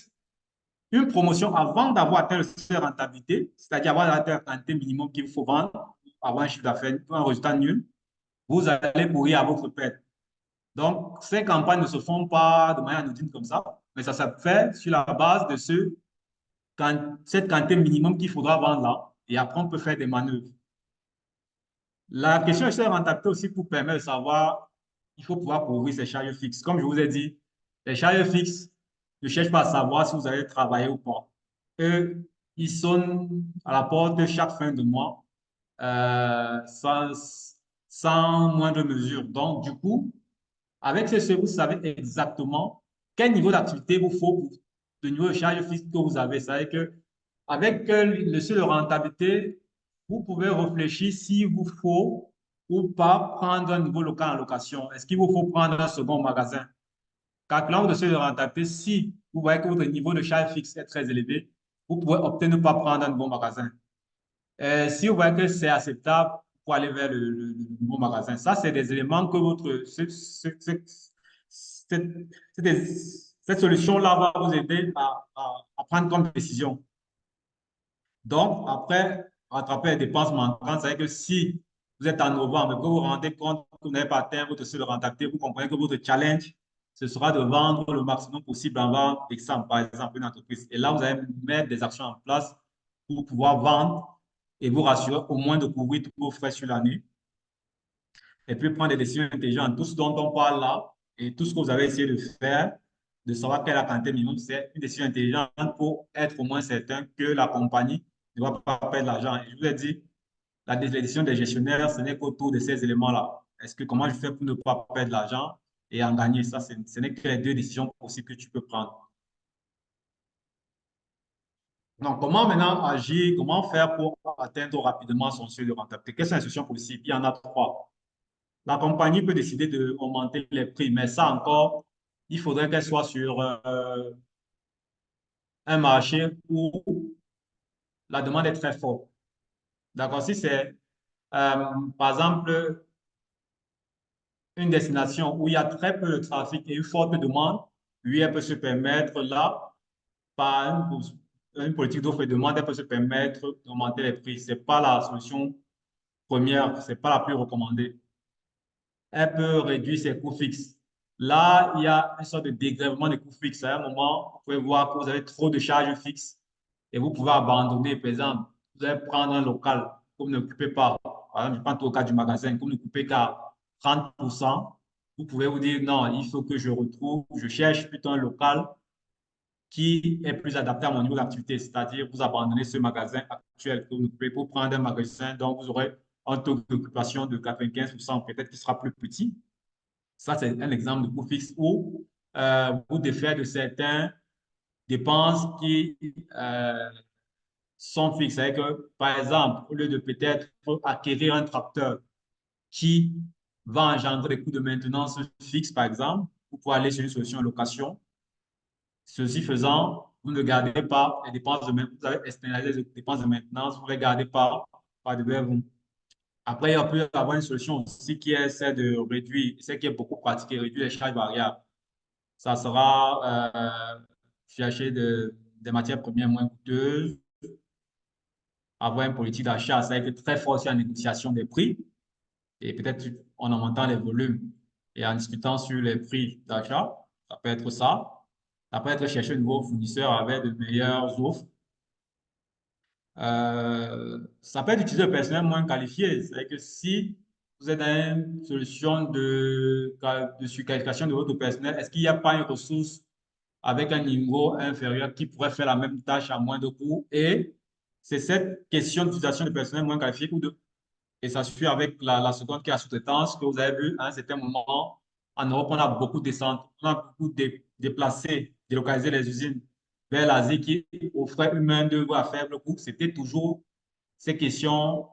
une promotion avant d'avoir atteint le seuil de rentabilité, c'est-à-dire avoir atteint la quantité minimum qu'il vous faut vendre, avoir un chiffre d'affaires, un résultat nul, vous allez courir à votre perte. Donc, ces campagnes ne se font pas de manière anodine comme ça, mais ça se fait sur la base de cette quantité minimum qu'il faudra vendre là, et après, on peut faire des manœuvres. La question est de rentabilité aussi pour permettre de savoir, il faut pouvoir couvrir ses charges fixes. Comme je vous ai dit, les charges fixes ne cherchent pas à savoir si vous allez travailler ou pas. Eux, ils sonnent à la porte chaque fin de mois sans moindre mesure. Donc, du coup, avec ce vous savez exactement quel niveau d'activité vous faut, le niveau de charge fixe que vous avez. C'est-à-dire qu'avec le seuil de rentabilité, vous pouvez réfléchir s'il vous faut ou pas prendre un nouveau local en location. Est-ce qu'il vous faut prendre un second magasin? Calculant le seuil de rentabilité, si vous voyez que votre niveau de charge fixe est très élevé, vous pouvez opter de ne pas prendre un nouveau magasin. Si vous voyez que c'est acceptable, pour aller vers le nouveau magasin. Ça, c'est des éléments que cette solution-là va vous aider à prendre comme décision. Donc, après, rattraper les dépenses manquantes, c'est-à-dire que si vous êtes en novembre et que vous vous rendez compte que vous n'avez pas atteint votre seuil de rentabilité, vous comprenez que votre challenge, ce sera de vendre le maximum possible en vente d'exemple, par exemple, une entreprise. Et là, vous allez mettre des actions en place pour pouvoir vendre et vous rassurer au moins de couvrir tous vos frais sur l'année. Et puis prendre des décisions intelligentes. Tout ce dont on parle là et tout ce que vous avez essayé de faire, de savoir quelle est la quantité minimum, c'est une décision intelligente pour être au moins certain que la compagnie ne va pas perdre l'argent. Et je vous ai dit, la décision des gestionnaires, ce n'est qu'autour de ces éléments-là. Est-ce que comment je fais pour ne pas perdre l'argent et en gagner? Ça, ce n'est que les 2 décisions possibles que tu peux prendre. Donc, comment maintenant agir, comment faire pour atteindre rapidement son seuil de rentabilité? Quelles sont les solutions possibles? Il y en a 3. La compagnie peut décider d'augmenter les prix, mais ça encore, il faudrait qu'elle soit sur un marché où la demande est très forte. D'accord? Si c'est, par exemple, une destination où il y a très peu de trafic et une forte demande, lui, elle peut se permettre là, par une politique d'offre et de demande, elle peut se permettre d'augmenter les prix. Ce n'est pas la solution première, ce n'est pas la plus recommandée. Elle peut réduire ses coûts fixes. Là, il y a une sorte de dégrèvement des coûts fixes. À un moment, vous pouvez voir que vous avez trop de charges fixes et vous pouvez abandonner. Par exemple, vous allez prendre un local que vous n'occupez pas. Par exemple, je prends le cas du magasin, que vous n'occupez qu'à 30%. Vous pouvez vous dire, non, il faut que je cherche plutôt un local qui est plus adapté à mon niveau d'activité. C'est-à-dire, vous abandonnez ce magasin actuel que vous n'occupez pour prendre un magasin dont vous aurez un taux d'occupation de 95%, peut-être qu'il sera plus petit. Ça, c'est un exemple de coût fixe où vous défaire de certaines dépenses qui sont fixes. C'est-à-dire que, par exemple, au lieu de peut-être acquérir un tracteur qui va engendrer des coûts de maintenance fixes, par exemple, vous pouvez aller sur une solution de location. Ceci faisant, vous ne gardez pas les dépenses de maintenance, vous avez externalisé les dépenses de maintenance, vous ne les gardez pas devant vous. Après, il peut y avoir une solution aussi qui est celle de réduire, celle qui est beaucoup pratiquée, réduire les charges variables. Ça sera chercher des matières premières moins coûteuses, avoir une politique d'achat, ça va être très fort aussi en négociation des prix, et peut-être en augmentant les volumes et en discutant sur les prix d'achat, ça peut être ça. après être cherché de nouveaux fournisseurs avec de meilleures offres. Ça peut être utilisé le personnel moins qualifié. C'est-à-dire que si vous êtes dans une solution de surqualification de votre personnel, est-ce qu'il n'y a pas une ressource avec un niveau inférieur qui pourrait faire la même tâche à moins de coûts? Et c'est cette question d'utilisation de personnel moins qualifié et ça suit avec la seconde qui est la sous-traitance que vous avez vu à un certain moment. En Europe, on a beaucoup déplacé, délocalisé les usines vers l'Asie qui offrait une main-d'œuvre à faible coût. C'était toujours ces questions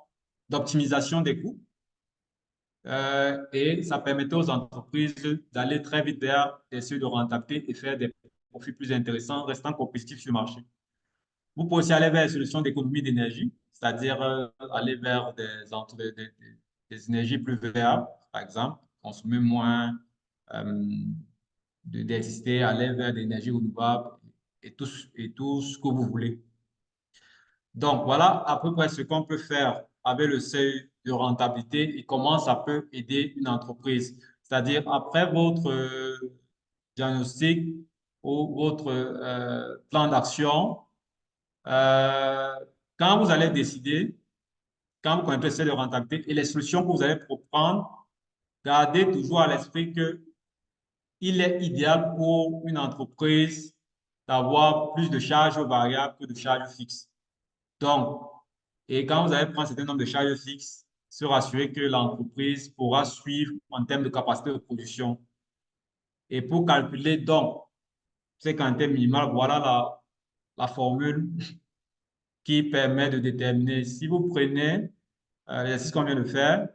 d'optimisation des coûts. Et ça permettait aux entreprises d'aller très vite vers des seuils de rentabilité et faire des profits plus intéressants, restant compétitifs sur le marché. Vous pouvez aussi aller vers les solutions d'économie d'énergie, c'est-à-dire aller vers des énergies plus vertes, par exemple, consommer moins d'électricité, aller vers des énergies renouvelables et tout ce que vous voulez. Donc, voilà à peu près ce qu'on peut faire avec le seuil de rentabilité et comment ça peut aider une entreprise. C'est-à-dire, après votre diagnostic ou votre plan d'action, quand vous allez décider, quand vous connaissez le seuil de rentabilité et les solutions que vous allez prendre, gardez toujours à l'esprit qu'il est idéal pour une entreprise d'avoir plus de charges variables que de charges fixes. Donc, et quand vous allez prendre un certain nombre de charges fixes, se rassurer que l'entreprise pourra suivre en termes de capacité de production. Et pour calculer donc ces quantités minimales, voilà la formule qui permet de déterminer. Si vous prenez l'exercice qu'on vient de faire,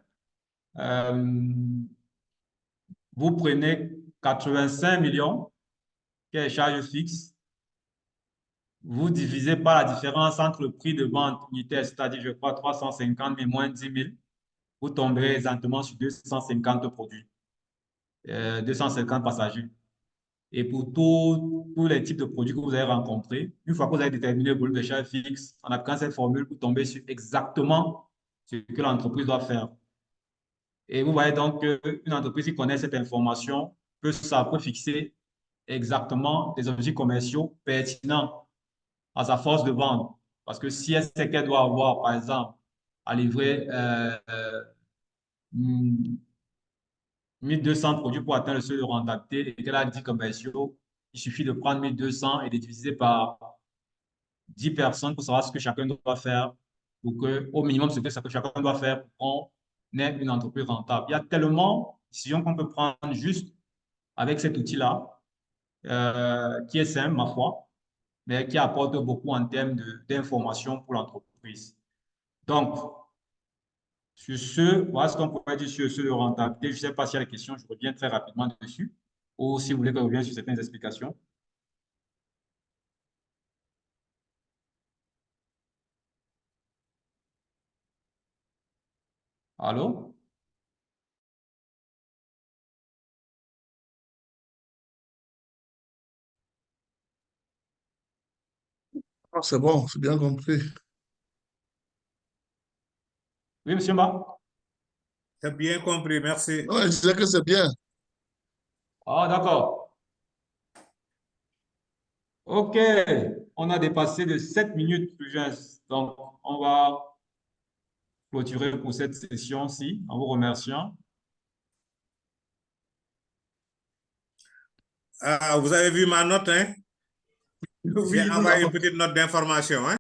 vous prenez 85 millions, qui est les charges fixes, vous divisez par la différence entre le prix de vente unitaire, c'est-à-dire, je crois, 350 000 moins 10 000, vous tomberez exactement sur 250 produits, 250 passagers. Et pour tous les types de produits que vous avez rencontrés, une fois que vous avez déterminé le volume de charges fixes, en appliquant cette formule, vous tombez sur exactement ce que l'entreprise doit faire. Et vous voyez donc qu'une entreprise qui connaît cette information peut fixer exactement des objectifs commerciaux pertinents à sa force de vente. Parce que si elle sait qu'elle doit avoir, par exemple, à livrer 1200 produits pour atteindre le seuil de rentabilité et qu'elle a 10 commerciaux, il suffit de prendre 1200 et de diviser par 10 personnes pour savoir ce que chacun doit faire, pour que, au minimum, ce que chacun doit faire pour qu'on ait une entreprise rentable. Il y a tellement de décisions qu'on peut prendre juste avec cet outil-là, qui est simple, ma foi, mais qui apporte beaucoup en termes d'information pour l'entreprise. Donc, sur ce, voilà ce qu'on pourrait dire sur ce de rentabilité. Je ne sais pas s'il y a des questions, je reviens très rapidement dessus, ou si vous voulez que je revienne sur certaines explications. Allô? Ah, c'est bon, c'est bien compris. Oui, monsieur Mba? C'est bien compris, merci. Oui, je disais que c'est bien. Ah, d'accord. OK, on a dépassé de 7 minutes, donc on va clôturer pour cette session-ci en vous remerciant. Ah, vous avez vu ma note, hein? Oui, J'ai nous envoyé avons. une petite note d'information, hein?